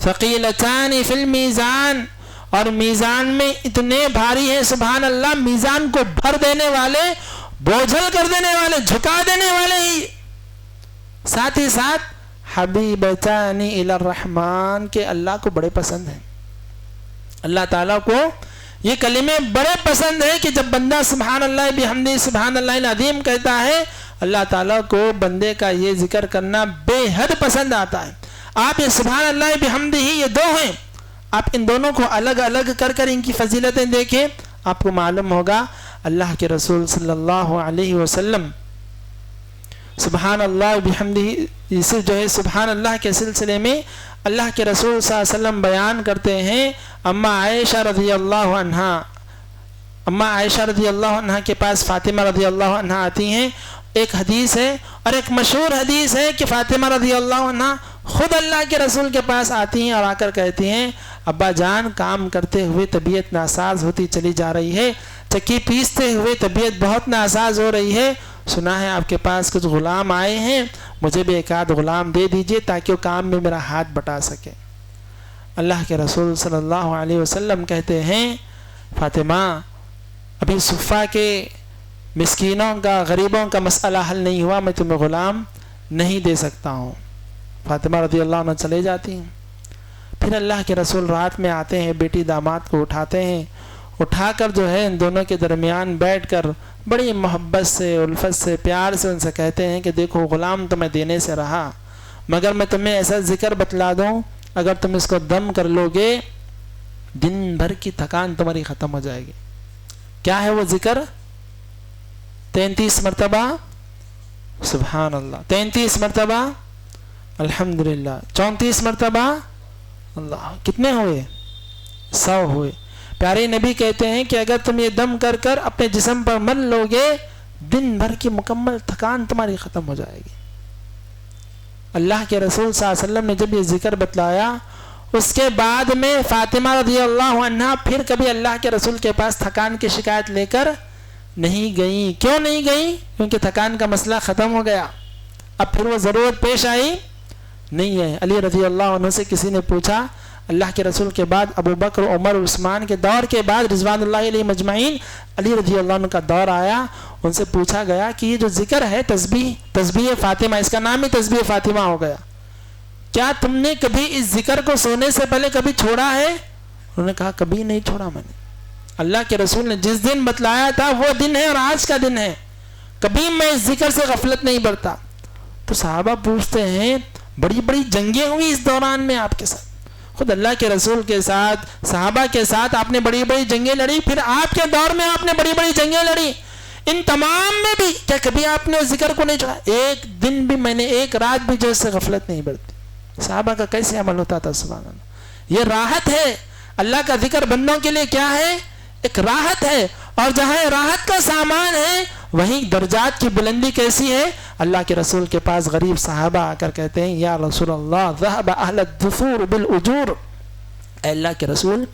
ثقیلتان فی المیزان، اور میزان میں اتنے بھاری ہیں سبحان اللہ، میزان کو بھر دینے والے، بوجھل کر دینے والے، جھکا دینے والے ہی. ساتھ ہی ساتھ حبیبتان الی الرحمن کے اللہ کو بڑے پسند ہیں. اللہ تعالیٰ کو یہ کلمے بڑے پسند ہیں کہ جب بندہ سبحان اللہ بحمدہ سبحان اللہ العظیم کہتا ہے، اللہ تعالیٰ کو بندے کا یہ ذکر کرنا بے حد پسند آتا ہے. آپ یہ سبحان اللہ بحمدہ ہی یہ دو ہیں، آپ ان دونوں کو الگ الگ کر کر ان کی فضیلتیں دیکھیں، آپ کو معلوم ہوگا اللہ کے رسول صلی اللہ علیہ وسلم سبحان اللہ بحمدہ اسے جو ہے سبحان اللہ کے سلسلے میں اللہ کے رسول صلی اللہ علیہ وسلم بیان کرتے ہیں. اما عائشہ رضی اللہ عنہ کے پاس فاطمہ رضی اللہ عنہ آتی ہیں. ایک حدیث ہے اور ایک مشہور حدیث ہے کہ فاطمہ رضی اللہ عنہ خود اللہ کے رسول کے پاس آتی ہیں اور آ کر کہتی ہیں، ابا جان کام کرتے ہوئے طبیعت ناساز ہوتی چلی جا رہی ہے، چکی پیستے ہوئے طبیعت بہت ناساز ہو رہی ہے، سنا ہے آپ کے پاس کچھ غلام آئے ہیں، مجھے بھی ایک آدھ غلام دے دیجئے تاکہ وہ کام میں میرا ہاتھ بٹا سکے. اللہ کے رسول صلی اللہ علیہ وسلم کہتے ہیں، فاطمہ ابھی صفہ کے مسکینوں کا غریبوں کا مسئلہ حل نہیں ہوا، میں تمہیں غلام نہیں دے سکتا ہوں. فاطمہ رضی اللہ عنہ چلے جاتی ہیں. پھر اللہ کے رسول رات میں آتے ہیں، بیٹی داماد کو اٹھاتے ہیں، اٹھا کر جو ہے ان دونوں کے درمیان بیٹھ کر بڑی محبت سے الفت سے پیار سے ان سے کہتے ہیں کہ دیکھو غلام تو میں دینے سے رہا، مگر میں تمہیں ایسا ذکر بتلا دوں، اگر تم اس کو دم کر لو گے دن بھر کی تھکان تمہاری ختم ہو جائے گی. کیا ہے وہ ذکر؟ 33 مرتبہ سبحان اللہ، 33 مرتبہ الحمدللہ، 34 مرتبہ اللہ. کتنے ہوئے؟ 100 ہوئے. پیارے نبی کہتے ہیں کہ اگر تم یہ دم کر کر اپنے جسم پر مل لو گے دن بھر کی مکمل تھکان تمہاری ختم ہو جائے گی. اللہ کے رسول صلی اللہ علیہ وسلم نے جب یہ ذکر بتلایا، اس کے بعد میں فاطمہ رضی اللہ عنہا پھر کبھی اللہ کے رسول کے پاس تھکان کی شکایت لے کر نہیں گئیں. کیوں نہیں گئیں؟ کیونکہ تھکان کا مسئلہ ختم ہو گیا، اب پھر وہ ضرورت پیش آئی نہیں ہے. علی رضی اللہ عنہ سے کسی نے پوچھا، اللہ کے رسول کے بعد ابو بکر عمر عثمان کے دور کے بعد رضوان اللہ علیہ مجمعین علی رضی اللہ عنہ کا دور آیا، ان سے پوچھا گیا کہ یہ جو ذکر ہے تسبیح فاطمہ، اس کا نام ہی تسبیح فاطمہ ہو گیا، کیا تم نے کبھی اس ذکر کو سونے سے پہلے کبھی چھوڑا ہے؟ انہوں نے کہا کبھی نہیں چھوڑا میں نے. اللہ کے رسول نے جس دن بتلایا تھا وہ دن ہے اور آج کا دن ہے، کبھی میں اس ذکر سے غفلت نہیں برتا. تو صحابہ پوچھتے ہیں بڑی بڑی جنگیں ہوئی اس دوران میں آپ کے ساتھ، خود اللہ کے رسول کے ساتھ صحابہ کے ساتھ آپ نے بڑی بڑی جنگیں لڑی، پھر آپ کے دور میں آپ نے بڑی بڑی جنگیں لڑی، ان تمام میں بھی کیا کبھی آپ نے ذکر کو نہیں چھوڑا؟ ایک دن بھی میں نے ایک رات بھی جو اس سے غفلت نہیں برتی. صحابہ کا کیسے عمل ہوتا تھا سبحان اللہ. یہ راحت ہے. اللہ کا ذکر بندوں کے لیے کیا ہے؟ ایک راحت ہے، اور جہاں راحت کا سامان ہے وہیں درجات کی بلندی کیسی ہے. اللہ کے رسول کے پاس غریب صحابہ آ کر کہتے ہیں یا رسول اللہ ذهب اهل الدثور بالاجور، اے اللہ کے رسول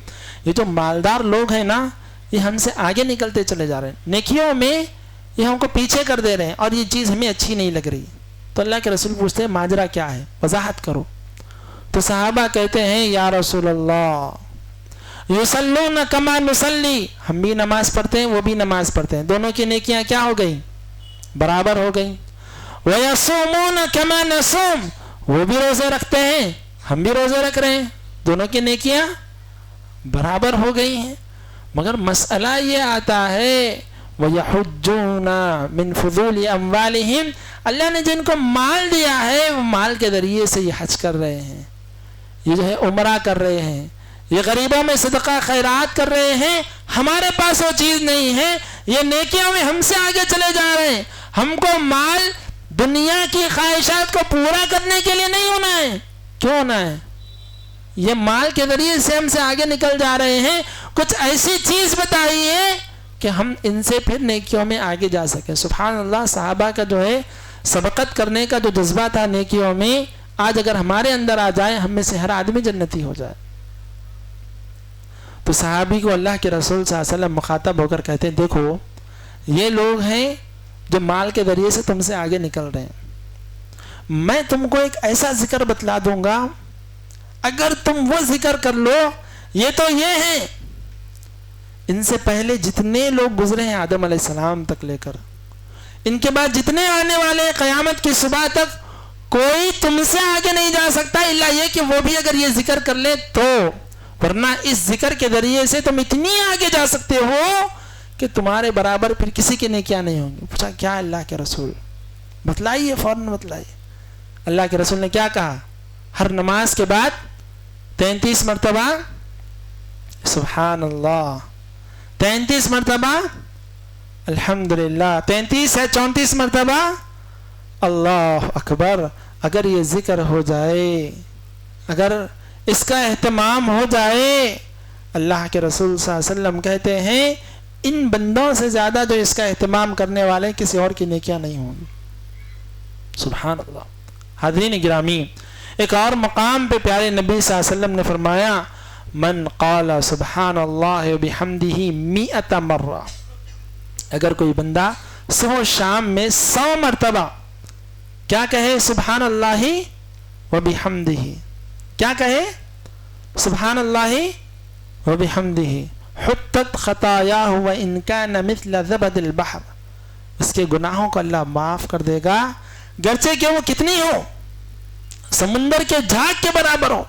یہ جو مالدار لوگ ہیں نا یہ ہم سے آگے نکلتے چلے جا رہے ہیں، نیکیوں میں یہ ہم کو پیچھے کر دے رہے ہیں اور یہ چیز ہمیں اچھی نہیں لگ رہی. تو اللہ کے رسول پوچھتے ہیں ماجرا کیا ہے، وضاحت کرو. تو صحابہ کہتے ہیں یا رسول اللہ یصلون کما نصلی، ہم بھی نماز پڑھتے ہیں وہ بھی نماز پڑھتے ہیں، دونوں کی نیکیاں کیا ہو گئیں؟ برابر ہو گئیں. ویصومون کما نصوم، وہ بھی روزے رکھتے ہیں ہم بھی روزے رکھ رہے ہیں، دونوں کی نیکیاں برابر ہو گئی ہیں. مگر مسئلہ یہ آتا ہے وَيَحُجُّونَ مِن فُضُولِ أَمْوَالِهِمْ، اللہ نے جن کو مال دیا ہے وہ مال کے ذریعے سے یہ حج کر رہے ہیں، یہ جو ہے عمرہ کر رہے ہیں، یہ غریبوں میں صدقہ خیرات کر رہے ہیں. ہمارے پاس وہ چیز نہیں ہے، یہ نیکیوں میں ہم سے آگے چلے جا رہے ہیں. ہم کو مال دنیا کی خواہشات کو پورا کرنے کے لیے نہیں ہونا ہے. کیوں ہونا ہے؟ یہ مال کے ذریعے سے ہم سے آگے نکل جا رہے ہیں. کچھ ایسی چیز بتائیے کہ ہم ان سے پھر نیکیوں میں آگے جا سکیں. سبحان اللہ. صحابہ کا جو ہے سبقت کرنے کا جو جذبہ تھا نیکیوں میں، آج اگر ہمارے اندر آ جائے ہم میں سے ہر آدمی جنتی ہو جائے. تو صحابی کو اللہ کے رسول صلی اللہ علیہ وسلم مخاطب ہو کر کہتے ہیں دیکھو یہ لوگ ہیں جو مال کے ذریعے سے تم سے آگے نکل رہے ہیں، میں تم کو ایک ایسا ذکر بتلا دوں گا، اگر تم وہ ذکر کر لو، یہ تو یہ ہیں ان سے پہلے جتنے لوگ گزرے ہیں آدم علیہ السلام تک لے کر ان کے بعد جتنے آنے والے قیامت کی صبح تک، کوئی تم سے آگے نہیں جا سکتا الا یہ کہ وہ بھی اگر یہ ذکر کر لے تو، ورنہ اس ذکر کے ذریعے سے تم اتنی آگے جا سکتے ہو کہ تمہارے برابر پھر کسی کے نیکیاں نہیں ہوں گی. پوچھا کیا اللہ کے رسول؟ بتلائیے، فوراً بتلائیے. اللہ کے رسول نے کیا کہا؟ ہر نماز کے بعد 33 مرتبہ سبحان اللہ، 33 مرتبہ الحمدللہ، 33 ہے 34 مرتبہ اللہ اکبر. اگر یہ ذکر ہو جائے، اگر اس کا اہتمام ہو جائے، اللہ کے رسول صلی اللہ علیہ وسلم کہتے ہیں ان بندوں سے زیادہ جو اس کا اہتمام کرنے والے کسی اور کی نیکیاں نہیں ہوں گی. سبحان اللہ. حاضرین گرامی، ایک اور مقام پہ پیارے نبی صلی اللہ علیہ وسلم نے فرمایا من قال سبحان اللہ بحمدہ 100 مرہ، اگر کوئی بندہ صبح و شام میں 100 مرتبہ کیا کہے؟ سبحان اللہ و بحمدہ. کیا کہے؟ سبحان اللہ و بحمدہ. حطت خطایاہ وان کان مثل زبد البحر، اس کے گناہوں کو اللہ معاف کر دے گا گرچہ کہ وہ کتنی ہو؟ سمندر کے جھاگ کے برابر ہو.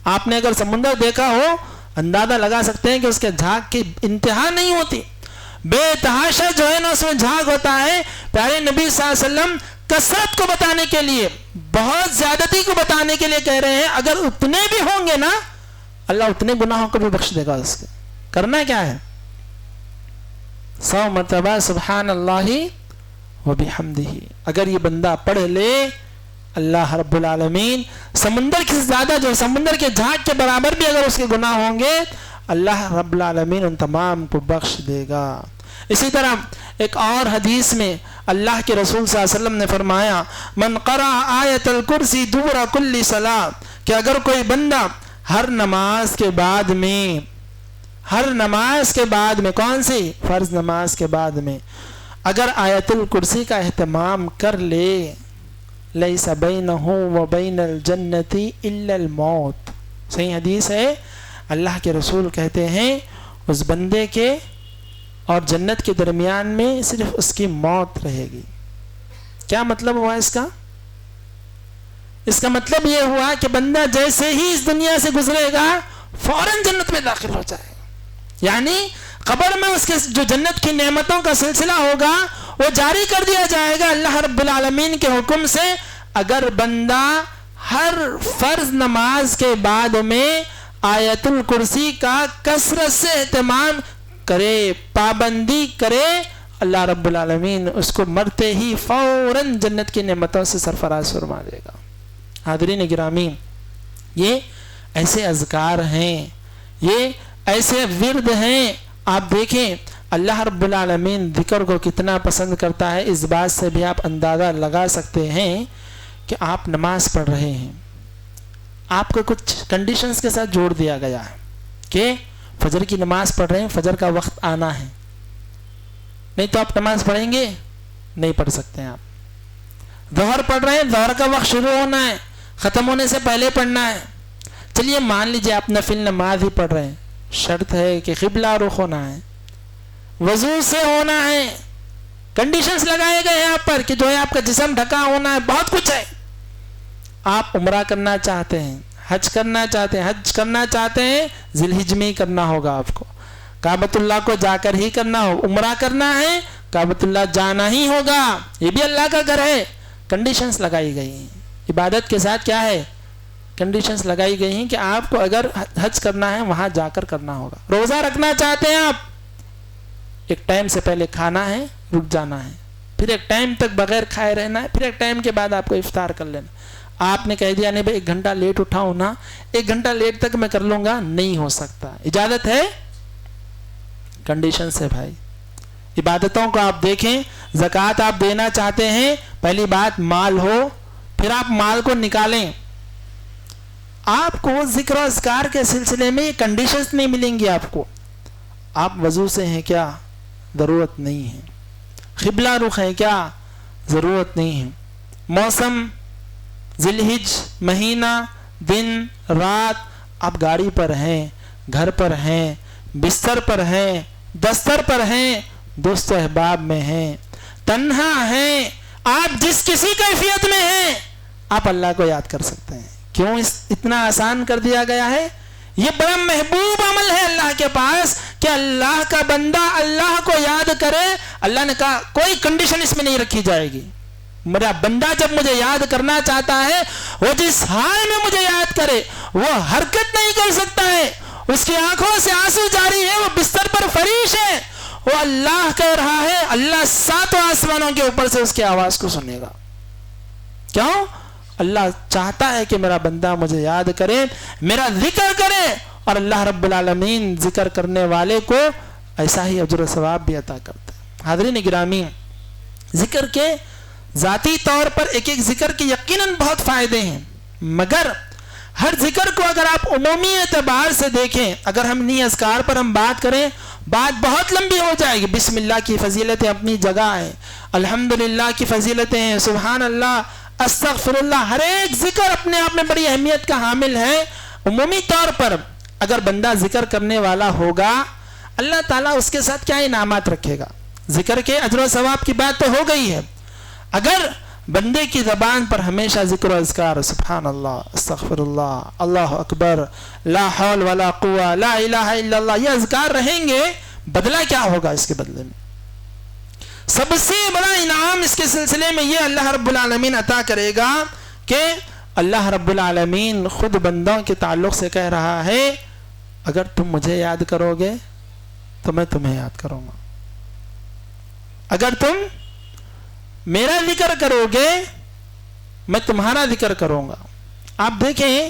آپ نے اگر سمندر دیکھا ہو اندازہ لگا سکتے ہیں کہ اس کے جھاگ کی انتہا نہیں ہوتی، بے تحاشا جو ہے نا اس میں جھاگ ہوتا ہے. پیارے نبی صلی اللہ علیہ وسلم کثرت کو بتانے کے لیے، بہت زیادتی کو بتانے کے لیے کہہ رہے ہیں اگر اتنے بھی ہوں گے نا اللہ اتنے گناہوں کو بھی بخش دے گا. اس کے کرنا کیا ہے؟ 100 مرتبہ سبحان اللہ و بحمدہ. اگر یہ بندہ پڑھ لے اللہ رب العالمین سمندر سے زیادہ، جو سمندر کے جھاگ کے برابر بھی اگر اس کے گناہ ہوں گے اللہ رب العالمین ان تمام کو بخش دے گا. اسی طرح ایک اور حدیث میں اللہ کے رسول صلی اللہ علیہ وسلم نے فرمایا من قرأ آیت الکرسی دبر کل صلاۃ، کہ اگر کوئی بندہ ہر نماز کے بعد میں، ہر نماز کے بعد میں، کون سی؟ فرض نماز کے بعد میں اگر آیت الکرسی کا اہتمام کر لے لیس بینہ و بین الجنت الا الموت. صحیح حدیث ہے. اللہ کے رسول کہتے ہیں اس بندے کے اور جنت کے درمیان میں صرف اس کی موت رہے گی. کیا مطلب ہوا اس کا؟ اس کا مطلب یہ ہوا کہ بندہ جیسے ہی اس دنیا سے گزرے گا فوراً جنت میں داخل ہو جائے گا. یعنی قبر میں اس کے جو جنت کی نعمتوں کا سلسلہ ہوگا وہ جاری کر دیا جائے گا اللہ رب العالمین کے حکم سے. اگر بندہ ہر فرض نماز کے بعد میں آیت الکرسی کا کثرت سے اہتمام کرے، پابندی کرے، اللہ رب العالمین اس کو مرتے ہی فوراً جنت کی نعمتوں سے سرفراز فرما دے گا. حاضرین گرامی، یہ ایسے اذکار ہیں، یہ ایسے ورد ہیں. آپ دیکھیں اللہ رب العالمین ذکر کو کتنا پسند کرتا ہے. اس بات سے بھی آپ اندازہ لگا سکتے ہیں کہ آپ نماز پڑھ رہے ہیں، آپ کو کچھ کنڈیشنز کے ساتھ جوڑ دیا گیا ہے کہ فجر کی نماز پڑھ رہے ہیں، فجر کا وقت آنا ہے، نہیں تو آپ نماز پڑھیں گے نہیں پڑھ سکتے ہیں. آپ ظہر پڑھ رہے ہیں، ظہر کا وقت شروع ہونا ہے، ختم ہونے سے پہلے پڑھنا ہے. چلیے مان لیجیے آپ نفل نماز ہی پڑھ رہے ہیں، شرط ہے کہ قبلہ رخ ہونا ہے، وضو سے ہونا ہے، کنڈیشنز لگائے گئے ہیں آپ پر کہ جو ہے آپ کا جسم ڈھکا ہونا ہے، بہت کچھ ہے. آپ عمرہ کرنا چاہتے ہیں، حج کرنا چاہتے ہیں، حج کرنا چاہتے ہیں ذی الحجہ میں ہی کرنا ہوگا. آپ کو کعبۃ اللہ کو جا کر ہی کرنا ہو. عمرہ کرنا ہے کعبۃ اللہ جانا ہی ہوگا، یہ بھی اللہ کا گھر ہے. کنڈیشنز لگائی گئی ہیں. عبادت کے ساتھ کیا ہے؟ کنڈیشنز لگائی گئی ہیں کہ آپ کو اگر حج کرنا ہے وہاں جا کر کرنا ہوگا. روزہ رکھنا چاہتے ہیں آپ، ایک ٹائم سے پہلے کھانا ہے، رک جانا ہے، پھر ایک ٹائم تک بغیر کھائے رہنا ہے، پھر ایک ٹائم کے بعد آپ کو افطار کر لینا. آپ نے کہہ دیا نہیں بھائی 1 گھنٹہ لیٹ اٹھاؤں نا، 1 گھنٹہ لیٹ تک میں کر لوں گا، نہیں ہو سکتا. اجازت ہے؟ کنڈیشن سے بھائی. عبادتوں کو آپ دیکھیں، زکوٰۃ آپ دینا چاہتے ہیں، پہلی بات مال ہو، پھر آپ مال کو نکالیں. آپ کو ذکر و اذکار کے سلسلے میں یہ کنڈیشنز نہیں ملیں گی آپ کو. آپ وضو سے ہیں کیا؟ ضرورت نہیں ہے. قبلہ رخ ہے کیا؟ ضرورت نہیں ہے. موسم، ذی الحجہ مہینہ، دن رات، آپ گاڑی پر ہیں، گھر پر ہیں، بستر پر ہیں، دستر پر ہیں، دوست و احباب میں ہیں، تنہا ہیں، آپ جس کسی کیفیت میں ہیں آپ اللہ کو یاد کر سکتے ہیں. کیوں اتنا آسان کر دیا گیا ہے؟ یہ بڑا محبوب عمل ہے اللہ کے پاس کہ اللہ کا بندہ اللہ کو یاد کرے. اللہ نے کہا کوئی کنڈیشن اس میں نہیں رکھی جائے گی. میرا بندہ جب مجھے یاد کرنا چاہتا ہے وہ جس حال میں مجھے یاد کرے، وہ حرکت نہیں کر سکتا ہے، اس کی آنکھوں سے آنسو جاری ہے، وہ بستر پر فریش ہے، وہ اللہ کہہ رہا ہے، اللہ 7 آسمانوں کے اوپر سے اس کی آواز کو سنے گا. کیوں؟ اللہ چاہتا ہے کہ میرا بندہ مجھے یاد کرے، میرا ذکر کرے، اور اللہ رب العالمین ذکر کرنے والے کو ایسا ہی اجر و ثواب بھی عطا کرتا ہے. حاضرین گرامی، ذکر کے ذاتی طور پر ایک ایک ذکر کے یقیناً بہت فائدے ہیں، مگر ہر ذکر کو اگر آپ عمومی اعتبار سے دیکھیں، اگر ہم نی اذکار پر ہم بات کریں، بات بہت لمبی ہو جائے گی. بسم اللہ کی فضیلتیں اپنی جگہ ہیں، الحمدللہ کی فضیلتیں ہیں، سبحان اللہ، استغفر اللہ، ہر ایک ذکر اپنے آپ میں بڑی اہمیت کا حامل ہے. عمومی طور پر اگر بندہ ذکر کرنے والا ہوگا، اللہ تعالیٰ اس کے ساتھ کیا انعامات رکھے گا. ذکر کے اجر و ثواب کی بات تو ہو گئی ہے. اگر بندے کی زبان پر ہمیشہ ذکر و اذکار، سبحان اللہ، استغفر اللہ، اللہ اکبر، لا حول ولا قوہ، لا الہ الا اللہ، یہ اذکار رہیں گے، بدلہ کیا ہوگا اس کے بدلے میں؟ سب سے بڑا انعام اس کے سلسلے میں یہ اللہ رب العالمین عطا کرے گا کہ اللہ رب العالمین خود بندوں کے تعلق سے کہہ رہا ہے، اگر تم مجھے یاد کرو گے تو میں تمہیں یاد کروں گا، اگر تم میرا ذکر کرو گے میں تمہارا ذکر کروں گا. آپ دیکھیں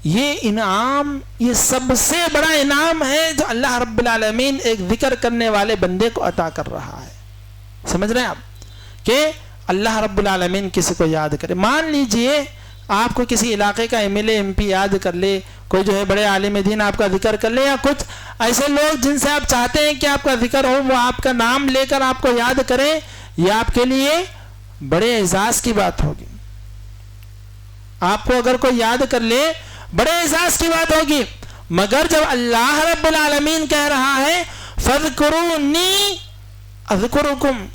یہ انعام، یہ سب سے بڑا انعام ہے جو اللہ رب العالمین ایک ذکر کرنے والے بندے کو عطا کر رہا ہے. سمجھ رہے ہیں آپ کہ اللہ رب العالمین کسی کو یاد کرے. مان لیجئے آپ کو کسی علاقے کا M L A, M P یاد کر لے، کوئی جو ہے بڑے عالم دین آپ کا ذکر کر لے، یا کچھ ایسے لوگ جن سے آپ چاہتے ہیں کہ آپ کا ذکر ہو، وہ آپ کا نام لے کر آپ کو یاد کریں، یہ آپ کے لیے بڑے اعزاز کی بات ہوگی. آپ کو اگر کوئی یاد کر لے بڑے اعزاز کی بات ہوگی. مگر جب اللہ رب العالمین کہہ رہا ہے فَاذْكُرُونِي اذکرکم،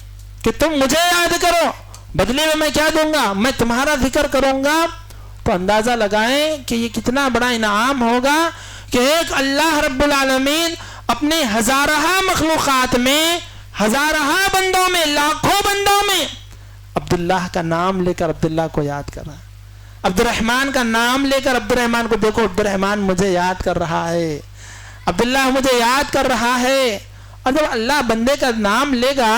کہ تم مجھے یاد کرو، بدلے میں میں کیا دوں گا؟ میں تمہارا ذکر کروں گا. تو اندازہ لگائیں کہ یہ کتنا بڑا انعام ہوگا کہ ایک اللہ رب العالمین اپنے ہزارہ مخلوقات میں، ہزارہ بندوں میں، لاکھوں بندوں میں عبداللہ کا نام لے کر عبداللہ کو یاد کر رہا ہے، عبد الرحمن کا نام لے کر عبد الرحمن کو، دیکھو عبد الرحمن مجھے یاد کر رہا ہے، عبداللہ مجھے یاد کر رہا ہے. اور جب اللہ بندے کا نام لے گا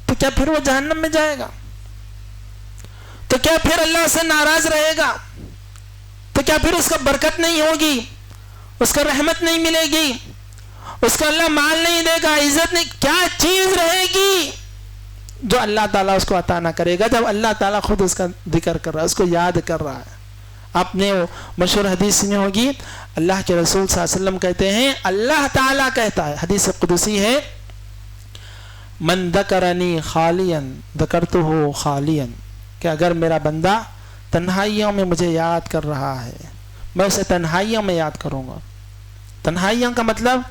تو کیا پھر وہ جہنم میں جائے گا؟ تو کیا پھر اللہ سے ناراض رہے گا؟ تو کیا پھر اس کا برکت نہیں ہوگی، اس کا رحمت نہیں ملے گی، اس کا اللہ مال نہیں دے گا، عزت نہیں؟ کیا چیز رہے گی جو اللہ تعالیٰ اس کو عطا نہ کرے گا جب اللہ تعالیٰ خود اس کا ذکر کر رہا ہے، اس کو یاد کر رہا ہے. آپ نے مشہور حدیث سنی ہوگی، اللہ کے رسول صلی اللہ علیہ وسلم کہتے ہیں، اللہ تعالیٰ کہتا ہے، حدیث قدسی ہے، من ذکرنی خالیا ذکرتہ خالیا، کہ اگر میرا بندہ تنہائیوں میں مجھے یاد کر رہا ہے میں اسے تنہائیوں میں یاد کروں گا. تنہائیوں کا مطلب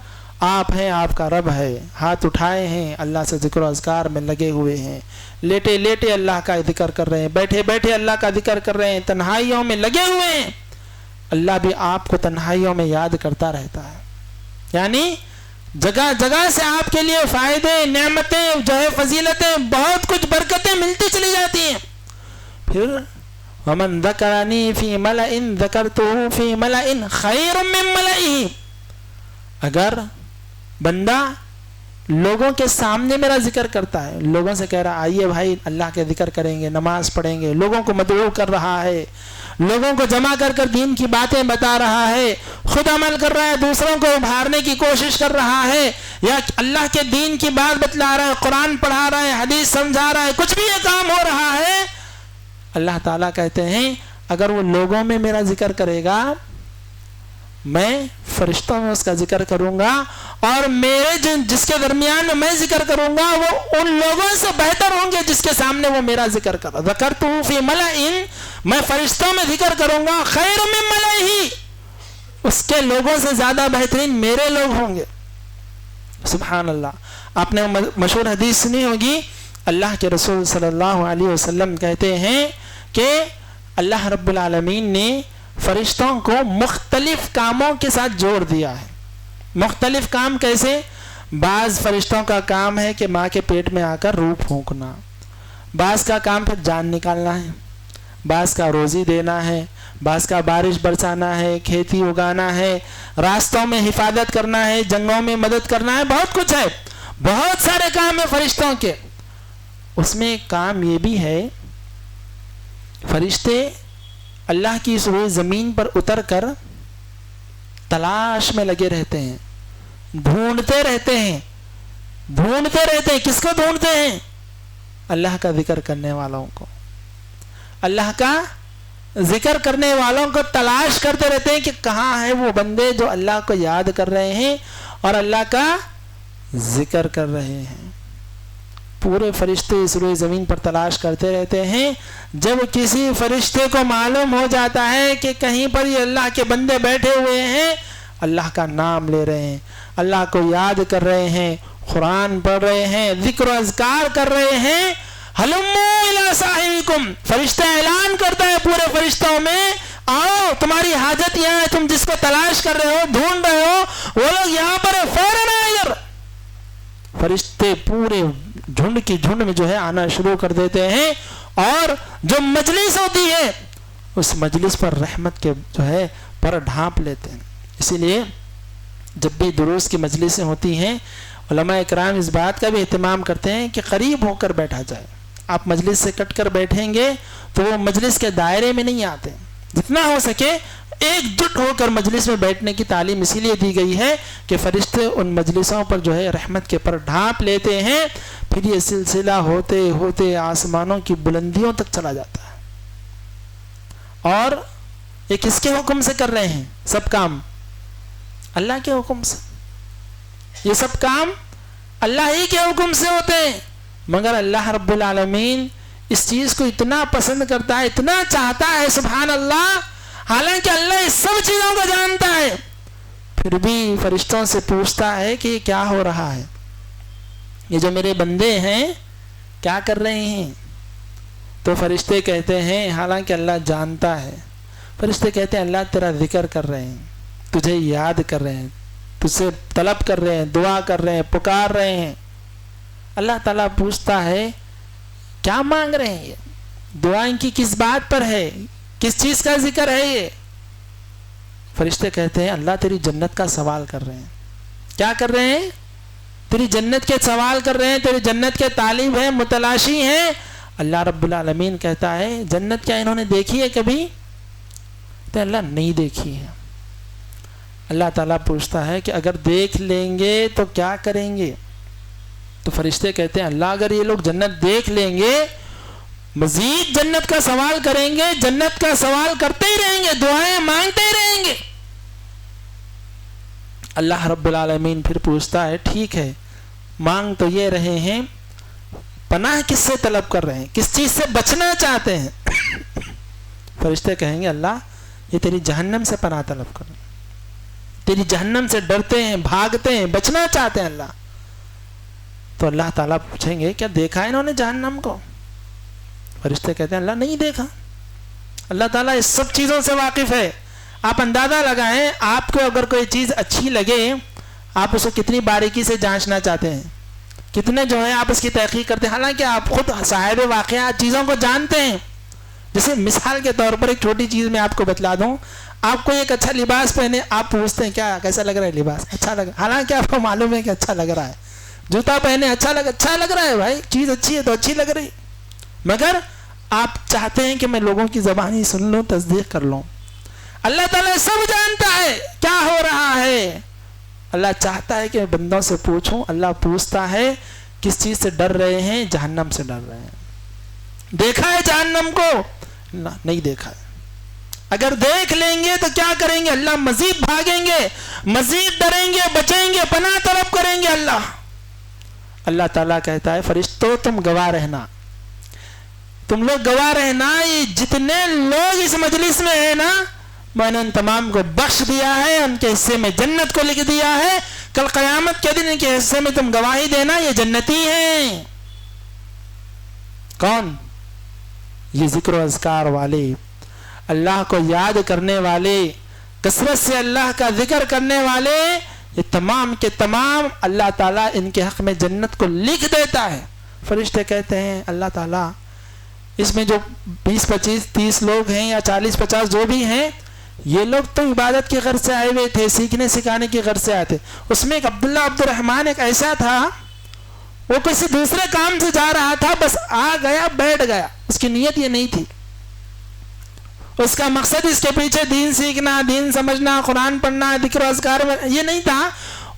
آپ ہیں، آپ کا رب ہے، ہاتھ اٹھائے ہیں، اللہ سے ذکر و اذکار میں لگے ہوئے ہیں، لیٹے لیٹے اللہ کا ذکر کر رہے ہیں، بیٹھے بیٹھے اللہ کا ذکر کر رہے ہیں، تنہائیوں میں لگے ہوئے ہیں. اللہ بھی آپ کو تنہائیوں میں یاد کرتا رہتا ہے. یعنی جگہ جگہ سے آپ کے لیے فائدے، نعمتیں، جو ہے فضیلتیں، بہت کچھ برکتیں ملتی چلی جاتی ہیں. پھر وَمَنْ ذَكَرَنِي فِي مَلَئٍ ذَكَرْتُهُ فِي مَلَئٍ خَيْرٌ مِّن مَلَئِهِ، اگر بندہ لوگوں کے سامنے میرا ذکر کرتا ہے، لوگوں سے کہہ رہا آئیے بھائی اللہ کے ذکر کریں گے، نماز پڑھیں گے، لوگوں کو مدعو کر رہا ہے، لوگوں کو جمع کر کر دین کی باتیں بتا رہا ہے، خود عمل کر رہا ہے، دوسروں کو ابھارنے کی کوشش کر رہا ہے، یا اللہ کے دین کی بات بتلا رہا ہے، قرآن پڑھا رہا ہے، حدیث سمجھا رہا ہے، کچھ بھی یہ کام ہو رہا ہے، اللہ تعالیٰ کہتے ہیں اگر وہ لوگوں میں میرا ذکر کرے گا میں فرشتوں میں اس کا ذکر کروں گا، اور میرے جس کے درمیان میں ذکر کروں گا وہ ان لوگوں سے بہتر ہوں گے جس کے سامنے وہ میرا ذکر کر رہا. ذکرتہ فی ملئ، میں فرشتوں میں ذکر کروں گا، خیر من ملئہ، اس کے لوگوں سے زیادہ بہترین میرے لوگ ہوں گے. سبحان اللہ. آپ نے مشہور حدیث سنی ہوگی، اللہ کے رسول صلی اللہ علیہ وسلم کہتے ہیں کہ اللہ رب العالمین نے فرشتوں کو مختلف کاموں کے ساتھ جوڑ دیا ہے. مختلف کام کیسے؟ بعض فرشتوں کا کام ہے کہ ماں کے پیٹ میں آ کر روح پھونکنا، بعض کا کام پھر جان نکالنا ہے، بعض کا روزی دینا ہے، بعض کا بارش برسانا ہے، کھیتی اگانا ہے، راستوں میں حفاظت کرنا ہے، جنگوں میں مدد کرنا ہے، بہت کچھ ہے، بہت سارے کام ہیں فرشتوں کے. اس میں ایک کام یہ بھی ہے، فرشتے اللہ کی اس روئے زمین پر اتر کر تلاش میں لگے رہتے ہیں، ڈھونڈتے رہتے ہیں. کس کو ڈھونڈتے ہیں؟ اللہ کا ذکر کرنے والوں کو. اللہ کا ذکر کرنے والوں کو تلاش کرتے رہتے ہیں کہ کہاں ہے وہ بندے جو اللہ کو یاد کر رہے ہیں اور اللہ کا ذکر کر رہے ہیں. پورے فرشتے اس روئے زمین پر تلاش کرتے رہتے ہیں. جب کسی فرشتے کو معلوم ہو جاتا ہے کہ کہیں پر یہ اللہ کے بندے بیٹھے ہوئے ہیں، اللہ کا نام لے رہے ہیں، اللہ کو یاد کر رہے ہیں، قرآن پڑھ رہے ہیں، ذکر و اذکار کر رہے ہیں، ہلموا الی صاحبکم، فرشتہ اعلان کرتا ہے پورے فرشتوں میں، آؤ تمہاری حاجت یہاں ہے، تم جس کو تلاش کر رہے ہو، ڈھونڈ رہے ہو، وہ لوگ یہاں پر فوراً ادھر. فرشتے پورے جھنڈ کی جھنڈ میں جو ہے آنا شروع کر دیتے ہیں، اور جو مجلس ہوتی ہے اس مجلس پر رحمت کے جو ہے پر ڈھانپ لیتے ہیں. اسی لیے جب بھی دروس کی مجلسیں ہوتی ہیں، علماء اکرام اس بات کا بھی اہتمام کرتے ہیں کہ قریب ہو کر بیٹھا جائے. آپ مجلس سے کٹ کر بیٹھیں گے تو وہ مجلس کے دائرے میں نہیں آتے. جتنا ہو سکے ایک جٹ ہو کر مجلس میں بیٹھنے کی تعلیم اسی لیے دی گئی ہے کہ فرشتے ان مجلسوں پر جو ہے رحمت کے پر ڈھانپ لیتے ہیں. پھر یہ سلسلہ ہوتے ہوتے آسمانوں کی بلندیوں تک چلا جاتا ہے. اور یہ کس کے حکم سے کر رہے ہیں؟ سب کام اللہ کے حکم سے. یہ سب کام اللہ ہی کے حکم سے ہوتے ہیں. مگر اللہ رب العالمین اس چیز کو اتنا پسند کرتا ہے، اتنا چاہتا ہے، سبحان اللہ، حالانکہ اللہ اس سب چیزوں کو جانتا ہے، پھر بھی فرشتوں سے پوچھتا ہے کہ یہ کیا ہو رہا ہے، یہ جو میرے بندے ہیں کیا کر رہے ہیں. تو فرشتے کہتے ہیں، حالانکہ اللہ جانتا ہے، فرشتے کہتے ہیں اللہ تیرا ذکر کر رہے ہیں، تجھے یاد کر رہے ہیں، تجھ سے طلب کر رہے ہیں، دعا کر رہے ہیں، پکار رہے ہیں. اللہ تعالیٰ پوچھتا ہے کیا مانگ رہے ہیں، یہ دعا ان کی کس بات پر ہے، کس چیز کا ذکر ہے یہ؟ فرشتے کہتے ہیں اللہ تیری جنت کا سوال کر رہے ہیں. کیا کر رہے ہیں؟ تیری جنت کے سوال کر رہے ہیں، تیری جنت کے طالب ہیں، متلاشی ہیں. اللہ رب العالمین کہتا ہے جنت کیا انہوں نے دیکھی ہے کبھی؟ تو اللہ نہیں دیکھی ہے. اللہ تعالیٰ پوچھتا ہے کہ اگر دیکھ لیں گے تو کیا کریں گے؟ تو فرشتے کہتے ہیں اللہ اگر یہ لوگ جنت دیکھ لیں گے، مزید جنت کا سوال کریں گے، جنت کا سوال کرتے ہی رہیں گے، دعائیں مانگتے ہی رہیں گے. اللہ رب العالمین پھر پوچھتا ہے ٹھیک ہے، مانگ تو یہ رہے ہیں، پناہ کس سے طلب کر رہے ہیں، کس چیز سے بچنا چاہتے ہیں؟ فرشتے کہیں گے اللہ یہ تیری جہنم سے پناہ طلب کر رہے ہیں، تیری جہنم سے ڈرتے ہیں، بھاگتے ہیں، بچنا چاہتے ہیں اللہ. تو اللہ تعالیٰ پوچھیں گے کیا دیکھا ہے انہوں نے جہنم کو؟ فرشتے کہتے ہیں اللہ نہیں دیکھا. اللہ تعالیٰ اس سب چیزوں سے واقف ہے. آپ اندازہ لگائیں، آپ کو اگر کوئی چیز اچھی لگے، آپ اسے کتنی باریکی سے جانچنا چاہتے ہیں، کتنے جو ہے آپ اس کی تحقیق کرتے ہیں، حالانکہ آپ خود صاحب واقعات چیزوں کو جانتے ہیں. جیسے مثال کے طور پر ایک چھوٹی چیز میں آپ کو بتلا دوں، آپ کو ایک اچھا لباس پہنے، آپ پوچھتے ہیں کیا کیسا لگ رہا ہے لباس، اچھا لگ رہا ہے، حالانکہ آپ کو معلوم ہے کہ اچھا لگ رہا ہے. جوتا پہنے اچھا لگ رہا ہے، بھائی چیز اچھی ہے تو اچھی لگ رہی، مگر آپ چاہتے ہیں کہ میں لوگوں کی زبانی سن لوں، تصدیق کر لوں. اللہ تعالیٰ سب جانتا ہے کیا ہو رہا ہے. اللہ چاہتا ہے کہ میں بندوں سے پوچھوں. اللہ پوچھتا ہے کس چیز سے ڈر رہے ہیں؟ جہنم سے ڈر رہے ہیں. دیکھا ہے جہنم کو؟ نہیں دیکھا ہے. اگر دیکھ لیں گے تو کیا کریں گے؟ اللہ مزید بھاگیں گے، مزید ڈریں گے، بچیں گے، پناہ طلب کریں گے. اللہ تعالیٰ کہتا ہے فرشتوں تم گواہ رہنا، تم لوگ گواہ رہنا، یہ جتنے لوگ اس مجلس میں ہیں نا، میں نے ان تمام کو بخش دیا ہے، ان کے حصے میں جنت کو لکھ دیا ہے. کل قیامت کے دن ان کے حصے میں تم گواہی دینا یہ جنتی ہیں. کون؟ یہ ذکر و اذکار والے، اللہ کو یاد کرنے والے، کثرت سے اللہ کا ذکر کرنے والے، یہ تمام کے تمام اللہ تعالیٰ ان کے حق میں جنت کو لکھ دیتا ہے۔ فرشتے کہتے ہیں اللہ تعالیٰ اس میں جو 20 25 30 لوگ ہیں یا 40 50 جو بھی ہیں، یہ لوگ تو عبادت کی غرض سے آئے ہوئے تھے، سیکھنے سکھانے کی غرض سے آئے تھے۔ اس میں ایک عبداللہ عبد الرحمن ایک ایسا تھا، وہ کسی دوسرے کام سے جا رہا تھا، بس آ گیا بیٹھ گیا، اس کی نیت یہ نہیں تھی، اس کا مقصد اس کے پیچھے دین سیکھنا، دین سمجھنا، قرآن پڑھنا، ذکر و اذکار میں یہ نہیں تھا،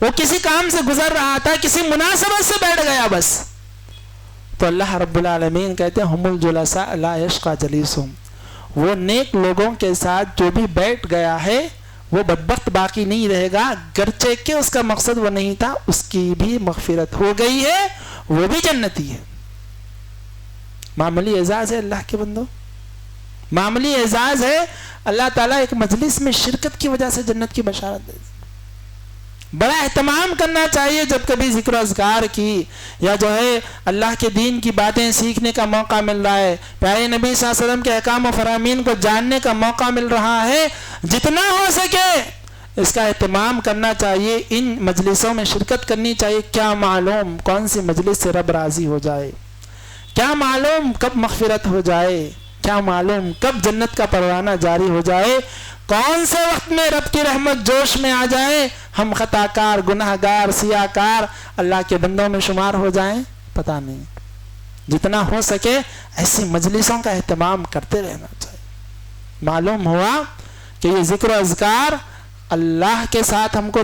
وہ کسی کام سے گزر رہا تھا، کسی مناسبت سے بیٹھ گیا بس۔ تو اللہ رب العالمین کہتے ہیں ہم الجلساء لا یشقى جلیسہم، وہ نیک لوگوں کے ساتھ جو بھی بیٹھ گیا ہے وہ بدبخت باقی نہیں رہے گا، گرچہ کہ اس کا مقصد وہ نہیں تھا، اس کی بھی مغفرت ہو گئی ہے، وہ بھی جنتی ہے۔ معمولی اعزاز ہے اللہ کے بندوں، معمولی اعزاز ہے۔ اللہ تعالیٰ ایک مجلس میں شرکت کی وجہ سے جنت کی بشارت دے۔ بڑا اہتمام کرنا چاہیے جب کبھی ذکر و اذکار کی یا جو ہے اللہ کے دین کی باتیں سیکھنے کا موقع مل رہا ہے، پیارے نبی صلی اللہ علیہ وسلم کے احکام و فرامین کو جاننے کا موقع مل رہا ہے، جتنا ہو سکے اس کا اہتمام کرنا چاہیے، ان مجلسوں میں شرکت کرنی چاہیے۔ کیا معلوم کون سی مجلس سے رب راضی ہو جائے، کیا معلوم کب مغفرت ہو جائے، کیا معلوم کب جنت کا پروانہ جاری ہو جائے، کون سے وقت میں رب کی رحمت جوش میں آ جائے، ہم خطا کار، گناہ گار، سیاہ کار اللہ کے بندوں میں شمار ہو جائیں، پتہ نہیں۔ جتنا ہو سکے ایسی مجلسوں کا اہتمام کرتے رہنا چاہیے۔ معلوم ہوا کہ یہ ذکر و اذکار اللہ کے ساتھ ہم کو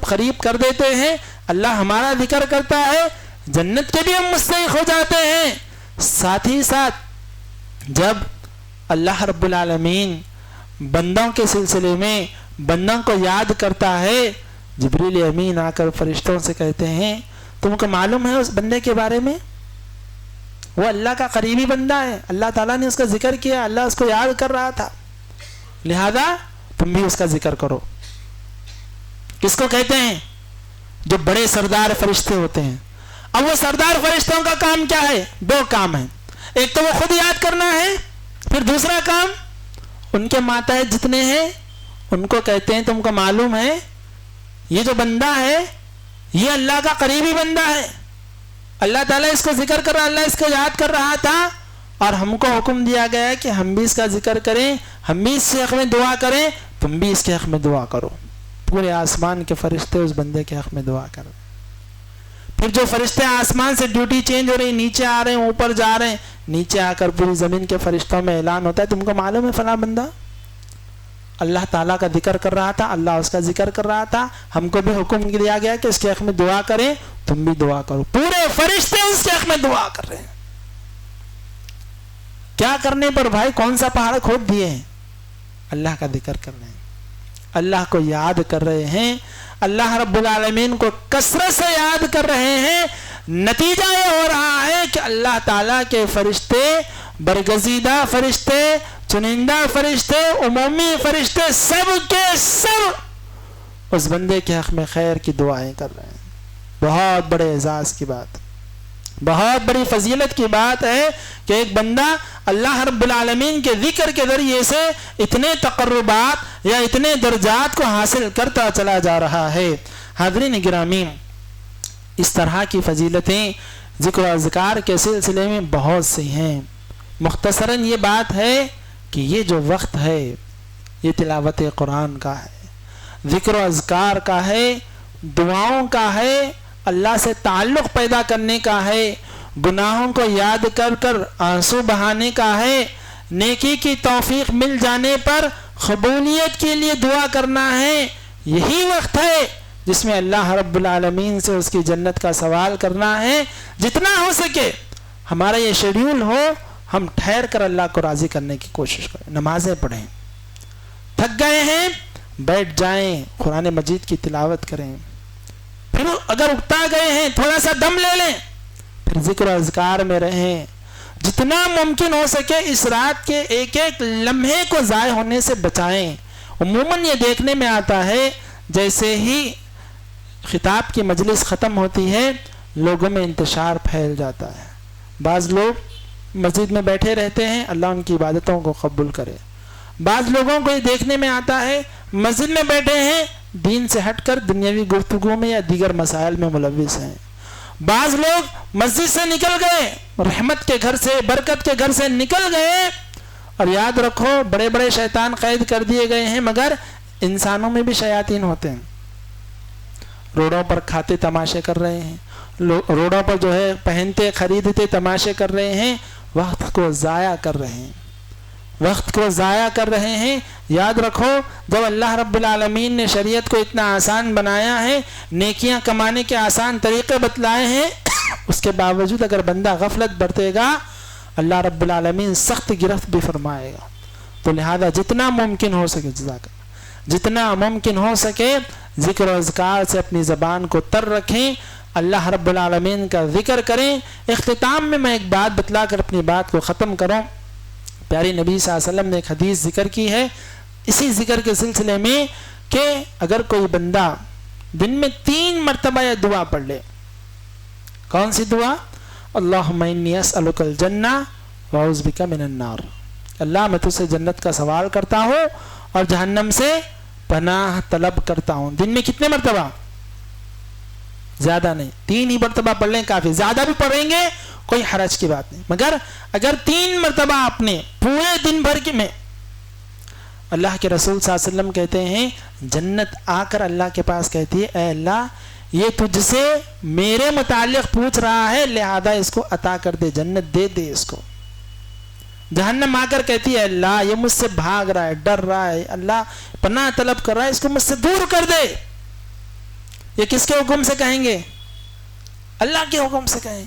قریب کر دیتے ہیں، اللہ ہمارا ذکر کرتا ہے، جنت کے بھی ہم مستحق ہو جاتے ہیں۔ ساتھ ہی ساتھ جب اللہ رب العالمین بندوں کے سلسلے میں بندوں کو یاد کرتا ہے، جبریل امین آ کر فرشتوں سے کہتے ہیں تم کو معلوم ہے اس بندے کے بارے میں، وہ اللہ کا قریبی بندہ ہے، اللہ تعالیٰ نے اس کا ذکر کیا، اللہ اس کو یاد کر رہا تھا، لہذا تم بھی اس کا ذکر کرو۔ کس کو کہتے ہیں؟ جو بڑے سردار فرشتے ہوتے ہیں۔ اب وہ سردار فرشتوں کا کام کیا ہے؟ 2 کام ہیں، ایک تو وہ خود یاد کرنا ہے، پھر دوسرا کام ان کے ماتحت جتنے ہیں ان کو کہتے ہیں تم کو معلوم ہے یہ جو بندہ ہے یہ اللہ کا قریبی بندہ ہے، اللہ تعالیٰ اس کو ذکر کر رہا، اللہ اس کو یاد کر رہا تھا، اور ہم کو حکم دیا گیا ہے کہ ہم بھی اس کا ذکر کریں، ہم بھی اس کے حق میں دعا کریں، تم بھی اس کے حق میں دعا کرو۔ پورے آسمان کے فرشتے اس بندے کے حق میں دعا کر رہے ہیں۔ پھر جو فرشتے آسمان سے ڈیوٹی چینج ہو رہی، نیچے آ رہے ہیں، اوپر جا رہے ہیں، نیچے آ کر پوری زمین کے فرشتوں میں اعلان ہوتا ہے تم کو معلوم ہے فلاں بندہ اللہ تعالیٰ کا ذکر کر رہا تھا، اللہ اس کا ذکر کر رہا تھا، ہم کو بھی حکم دیا گیا کہ اس کے حق میں دعا کریں، تم بھی دعا کرو۔ پورے فرشتے اس کے حق میں دعا کر رہے ہیں۔ کیا کرنے پر بھائی؟ کون سا پہاڑ کھود دیے ہیں؟ اللہ کا ذکر کر رہے ہیں، اللہ کو یاد کر رہے ہیں، اللہ رب العالمین کو کثرت سے یاد کر رہے ہیں۔ نتیجہ یہ ہو رہا ہے کہ اللہ تعالیٰ کے فرشتے، برگزیدہ فرشتے، چنندہ فرشتے، عمومی فرشتے، سب کے سب اس بندے کے حق میں خیر کی دعائیں کر رہے ہیں۔ بہت بڑے اعزاز کی بات، بہت بڑی فضیلت کی بات ہے کہ ایک بندہ اللہ رب العالمین کے ذکر کے ذریعے سے اتنے تقربات یا اتنے درجات کو حاصل کرتا چلا جا رہا ہے۔ حاضرین گرامی، اس طرح کی فضیلتیں ذکر و اذکار کے سلسلے میں بہت سی ہیں۔ مختصراً یہ بات ہے کہ یہ جو وقت ہے یہ تلاوت قرآن کا ہے، ذکر و اذکار کا ہے، دعاؤں کا ہے، اللہ سے تعلق پیدا کرنے کا ہے، گناہوں کو یاد کر کر آنسو بہانے کا ہے، نیکی کی توفیق مل جانے پر قبولیت کے لیے دعا کرنا ہے۔ یہی وقت ہے جس میں اللہ رب العالمین سے اس کی جنت کا سوال کرنا ہے۔ جتنا ہو سکے ہمارا یہ شیڈیول ہو، ہم ٹھہر کر اللہ کو راضی کرنے کی کوشش کریں، نمازیں پڑھیں، تھک گئے ہیں بیٹھ جائیں، قرآن مجید کی تلاوت کریں، پھر اگر اکتا گئے ہیں تھوڑا سا دم لے لیں، پھر ذکر و اذکار میں رہیں۔ جتنا ممکن ہو سکے اس رات کے ایک ایک لمحے کو ضائع ہونے سے بچائیں۔ عموماً یہ دیکھنے میں آتا ہے جیسے ہی خطاب کی مجلس ختم ہوتی ہے لوگوں میں انتشار پھیل جاتا ہے، بعض لوگ مسجد میں بیٹھے رہتے ہیں، اللہ ان کی عبادتوں کو قبول کرے، بعض لوگوں کو یہ دیکھنے میں آتا ہے مسجد میں بیٹھے ہیں دین سے ہٹ کر دنیاوی گفتگو میں یا دیگر مسائل میں ملوث ہیں. بعض لوگ مسجد سے نکل گئے, رحمت کے گھر سے, برکت کے گھر سے نکل گئے, اور یاد رکھو بڑے بڑے شیطان قید کر دیے گئے ہیں, مگر انسانوں میں بھی شیاطین ہوتے ہیں. روڈوں پر کھاتے تماشے کر رہے ہیں, روڈوں پر جو ہے پہنتے خریدتے تماشے کر رہے ہیں, وقت کو ضائع کر رہے ہیں, وقت کو ضائع کر رہے ہیں. یاد رکھو جب اللہ رب العالمین نے شریعت کو اتنا آسان بنایا ہے, نیکیاں کمانے کے آسان طریقے بتلائے ہیں, اس کے باوجود اگر بندہ غفلت برتے گا اللہ رب العالمین سخت گرفت بھی فرمائے گا. تو لہذا جتنا ممکن ہو سکے جتنا ممکن ہو سکے ذکر و اذکار سے اپنی زبان کو تر رکھیں, اللہ رب العالمین کا ذکر کریں. اختتام میں میں ایک بات بتلا کر اپنی بات کو ختم کروں. پیارے نبی صلی اللہ علیہ وسلم نے ایک حدیث ذکر کی ہے اسی ذکر کے سلسلے میں کہ اگر کوئی بندہ دن میں 3 مرتبہ یہ دعا پڑھ لے. کون سی دعا؟ اللہم انی اسألک الجنہ واعوذ بک من النار. اللہ میں تجھ سے جنت کا سوال کرتا ہوں اور جہنم سے پناہ طلب کرتا ہوں. دن میں کتنے مرتبہ؟ زیادہ نہیں, 3 ہی مرتبہ پڑھ لیں کافی. زیادہ بھی پڑھیں گے کوئی حرج کی بات نہیں, مگر اگر 3 مرتبہ آپ نے پورے دن بھر کے میں, اللہ کے رسول صلی اللہ علیہ وسلم کہتے ہیں جنت آ کر اللہ کے پاس کہتی ہے اے اللہ یہ تجھ سے میرے متعلق پوچھ رہا ہے لہذا اس کو عطا کر دے, جنت دے دے اس کو. جہنم آ کر کہتی ہے اللہ یہ مجھ سے بھاگ رہا ہے, ڈر رہا ہے, اللہ پناہ طلب کر رہا ہے, اس کو مجھ سے دور کر دے. یہ کس کے حکم سے کہیں گے؟ اللہ کے حکم سے کہیں.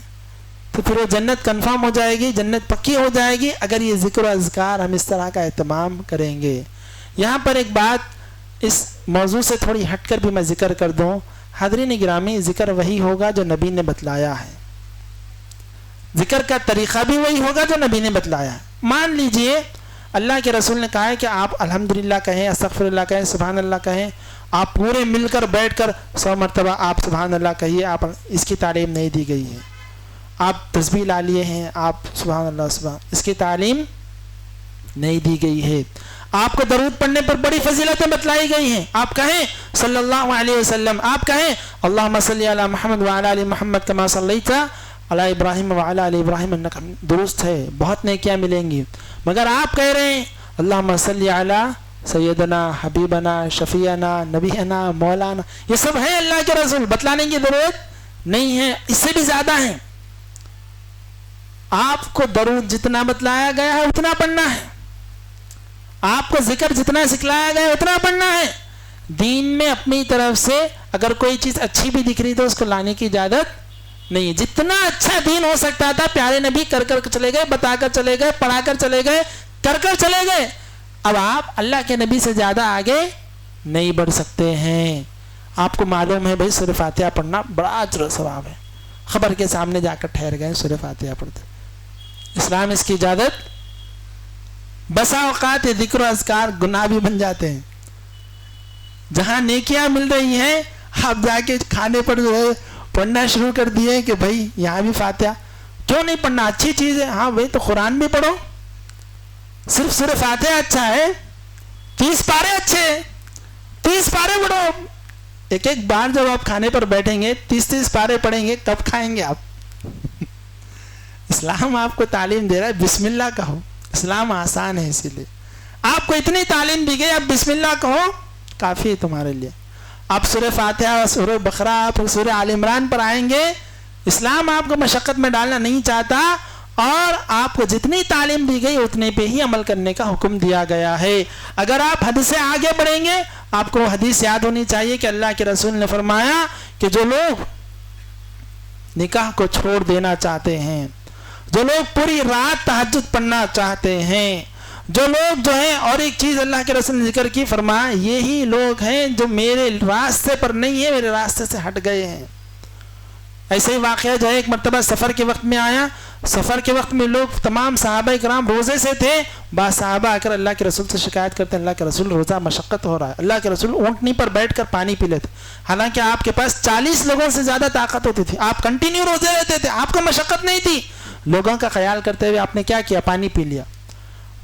تو پھر وہ جنت کنفرم ہو جائے گی, جنت پکی ہو جائے گی اگر یہ ذکر و اذکار ہم اس طرح کا اہتمام کریں گے. یہاں پر ایک بات اس موضوع سے تھوڑی ہٹ کر بھی میں ذکر کر دوں. حاضرین گرامی, ذکر وہی ہوگا جو نبی نے بتلایا ہے, ذکر کا طریقہ بھی وہی ہوگا جو نبی نے بتلایا ہے. مان لیجئے اللہ کے رسول نے کہا ہے کہ آپ الحمدللہ کہیں, استغفر اللہ کہیں, سبحان اللہ کہیں. آپ پورے مل کر بیٹھ کر 100 مرتبہ آپ سبحان اللہ کہیے, آپ اس کی تعلیم نہیں دی گئی ہے. آپ تسبیح لا لیے ہیں, آپ سبحان اللہ سبحان, اس کی تعلیم نہیں دی گئی ہے. آپ کو درود پڑھنے پر بڑی فضیلتیں بتلائی گئی ہیں. آپ کہیں صلی اللہ علیہ وسلم, آپ کہیں اللہم صلی علی محمد وعلی آل محمد کما صلیت علی ابراہیم وعلی آل ابراہیم انک حمید. درست ہے, بہت نیکیاں ملیں گی, مگر آپ کہہ رہے ہیں اللہم صلی علی سیدنا حبیبنا شفیعنا نبینا مولانا. یہ سب ہے اللہ کے رسول, بتلانے کی ضرورت نہیں ہے, اس سے بھی زیادہ ہیں. آپ کو درود جتنا بتلایا گیا ہے اتنا پڑھنا ہے, آپ کو ذکر جتنا سکھلایا گیا ہے اتنا پڑھنا ہے. دین میں اپنی طرف سے اگر کوئی چیز اچھی بھی دکھ رہی تو اس کو لانے کی اجازت نہیں ہے. جتنا اچھا دین ہو سکتا تھا پیارے نبی کر کر چلے گئے, بتا کر چلے گئے, پڑھا کر چلے گئے, کر کر چلے گئے. اب آپ اللہ کے نبی سے زیادہ آگے نہیں بڑھ سکتے ہیں. آپ کو معلوم ہے بھائی سورہ فاتحہ پڑھنا بڑا اجر و ثواب ہے, خبر کے سامنے جا کر ٹھہر گئے سورہ فاتحہ پڑھتے. اسلام اس کی اجازت, بسا اوقات ذکر و اذکار گناہ بھی بن جاتے ہیں. جہاں نیکیاں مل رہی ہیں آپ جا کے کھانے پر جو ہے پڑھنا شروع کر دیے کہ بھائی یہاں بھی فاتحہ کیوں نہیں پڑھنا, اچھی چیز ہے. ہاں بھائی تو قرآن بھی پڑھو, صرف سورہ فاتحہ اچھا ہے, 30 پارے اچھے ہیں, 30 پارے پڑھو. ایک بار جب آپ کھانے پر بیٹھیں گے 30 پارے پڑھیں گے, کب کھائیں گے آپ؟ اسلام آپ کو تعلیم دے رہا ہے بسم اللہ کہو. اسلام آسان ہے, اسی لیے آپ کو اتنی تعلیم دی گئی, آپ بسم اللہ کہو کافی ہے تمہارے لیے. آپ سورہ فاتحہ, سورہ بقرہ, پھر سورہ آل عمران پر آئیں گے. اسلام آپ کو مشقت میں ڈالنا نہیں چاہتا, اور آپ کو جتنی تعلیم دی گئی اتنے پہ ہی عمل کرنے کا حکم دیا گیا ہے. اگر آپ حد سے آگے بڑھیں گے, آپ کو حدیث یاد ہونی چاہیے کہ اللہ کے رسول نے فرمایا کہ جو لوگ نکاح کو چھوڑ دینا چاہتے ہیں, جو لوگ پوری رات تہجد پڑھنا چاہتے ہیں, جو لوگ جو ہیں, اور ایک چیز اللہ کے رسول نے ذکر کی, فرمایا یہی لوگ ہیں جو میرے راستے پر نہیں ہیں, میرے راستے سے ہٹ گئے ہیں. ایسے ہی واقعہ جو ہے ایک مرتبہ سفر کے وقت میں آیا. سفر کے وقت میں لوگ تمام صحابہ کرام روزے سے تھے. بعض صحابہ آ کر اللہ کے رسول سے شکایت کرتے ہیں اللہ کے رسول روزہ مشقت ہو رہا ہے. اللہ کے رسول اونٹنی پر بیٹھ کر پانی پی لیتے, حالانکہ آپ کے پاس 40 لوگوں سے زیادہ طاقت ہوتی تھی, آپ کنٹینیو روزے رہتے تھے, آپ کو مشقت نہیں تھی. لوگوں کا خیال کرتے ہوئے آپ نے کیا کیا, پانی پی لیا.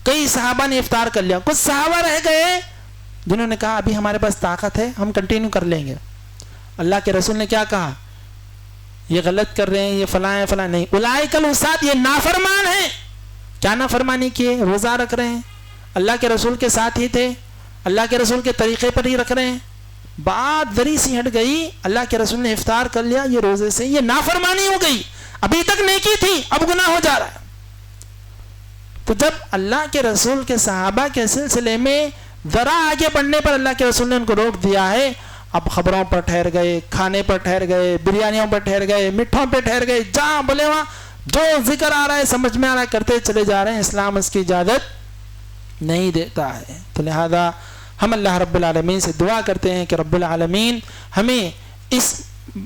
کئی صحابہ نے افطار کر لیا، کچھ صحابہ رہ گئے جنہوں نے کہا ابھی ہمارے پاس طاقت ہے، ہم کنٹینیو کر لیں گے۔ اللہ کے رسول نے کیا کہا؟ یہ غلط کر رہے ہیں، یہ فلاں ہے فلاں نہیں، اولئک العصاۃ، یہ نافرمان ہیں۔ کیا نافرمانی کیے؟ روزہ رکھ رہے ہیں، اللہ کے رسول کے ساتھ ہی تھے، اللہ کے رسول کے طریقے پر ہی رکھ رہے ہیں، بات ذری سی ہٹ گئی، اللہ کے رسول نے افطار کر لیا، یہ روزے سے، یہ نافرمانی ہو گئی، ابھی تک نیکی تھی اب گناہ ہو جا رہا ہے۔ تو جب اللہ کے رسول کے صحابہ کے سلسلے میں ذرا آگے بڑھنے پر اللہ کے رسول نے ان کو روک دیا ہے، اب خبروں پر ٹھہر گئے، کھانے پر ٹھہر گئے، بریانیوں پر ٹھہر گئے، مٹھوں پہ ٹھہر گئے، جہاں بولے وہاں جو ذکر آ رہا ہے سمجھ میں آ رہا ہے کرتے چلے جا رہے ہیں، اسلام اس کی اجازت نہیں دیتا ہے۔ تو لہذا ہم اللہ رب العالمین سے دعا کرتے ہیں کہ رب العالمین ہمیں اس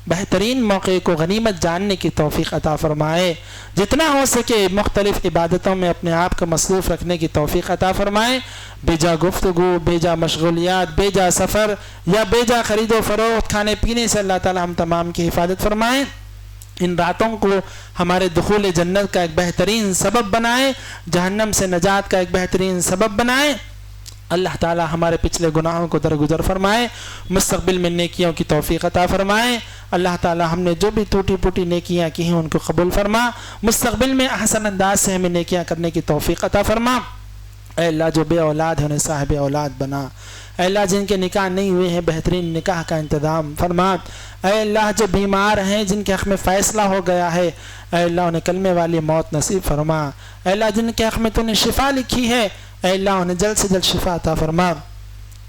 بہترین موقع کو غنیمت جاننے کی توفیق عطا فرمائے، جتنا ہو سکے مختلف عبادتوں میں اپنے آپ کو مصروف رکھنے کی توفیق عطا فرمائے، بے جا گفتگو، بے جا مشغولیات، بے جا سفر یا بے جا خرید و فروخت، کھانے پینے سے اللہ تعالی ہم تمام کی حفاظت فرمائے، ان راتوں کو ہمارے دخول جنت کا ایک بہترین سبب بنائے، جہنم سے نجات کا ایک بہترین سبب بنائے، اللہ تعالی ہمارے پچھلے گناہوں کو درگزر فرمائے، مستقبل میں نیکیوں کی توفیق عطا فرمائے، اللہ تعالی ہم نے جو بھی ٹوٹی پوٹی نیکیاں کی ہیں ان کو قبول فرما، مستقبل میں احسن انداز سے ہمیں نیکیاں کرنے کی توفیق عطا فرما۔ اے اللہ جو بے اولاد ہیں انہیں صاحب اولاد بنا، اے اللہ جن کے نکاح نہیں ہوئے ہیں بہترین نکاح کا انتظام فرما، اے اللہ جو بیمار ہیں جن کے حق میں فیصلہ ہو گیا ہے اے اللہ انہیں کلمے والی موت نصیب فرما، اے اللہ جن کے حق میں تو نے شفا لکھی ہے اے اللہ انہیں جلد سے جلد شفا عطا فرما،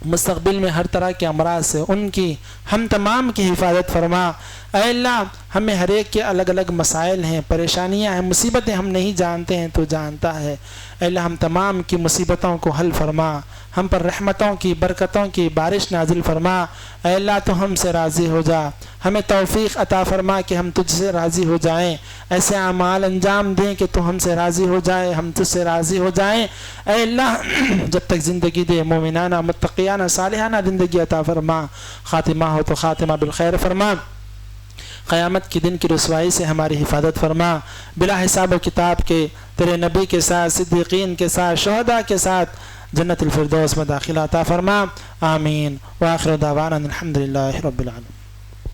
مستقبل میں ہر طرح کے امراض سے ان کی ہم تمام کی حفاظت فرما، اے اللہ ہمیں ہر ایک کے الگ الگ مسائل ہیں، پریشانیاں ہیں، مصیبتیں ہم نہیں جانتے ہیں تو جانتا ہے، اے اللہ ہم تمام کی مصیبتوں کو حل فرما، ہم پر رحمتوں کی برکتوں کی بارش نازل فرما، اے اللہ تو ہم سے راضی ہو جا، ہمیں توفیق عطا فرما کہ ہم تجھ سے راضی ہو جائیں، ایسے اعمال انجام دیں کہ تو ہم سے راضی ہو جائے، ہم تجھ سے راضی ہو جائیں، اے اللہ جب تک زندگی دے مومنانہ متقیانہ صالحانہ زندگی عطا فرما، خاتمہ ہو تو خاتمہ بالخیر فرما، قیامت کے دن کی رسوائی سے ہماری حفاظت فرما، بلا حساب و کتاب کے تیرے نبی کے ساتھ، صدیقین کے ساتھ، شہداء کے ساتھ جنت الفردوس میں داخلہ عطا فرما، آمین، وآخر دعوانا الحمدللہ رب العالمین۔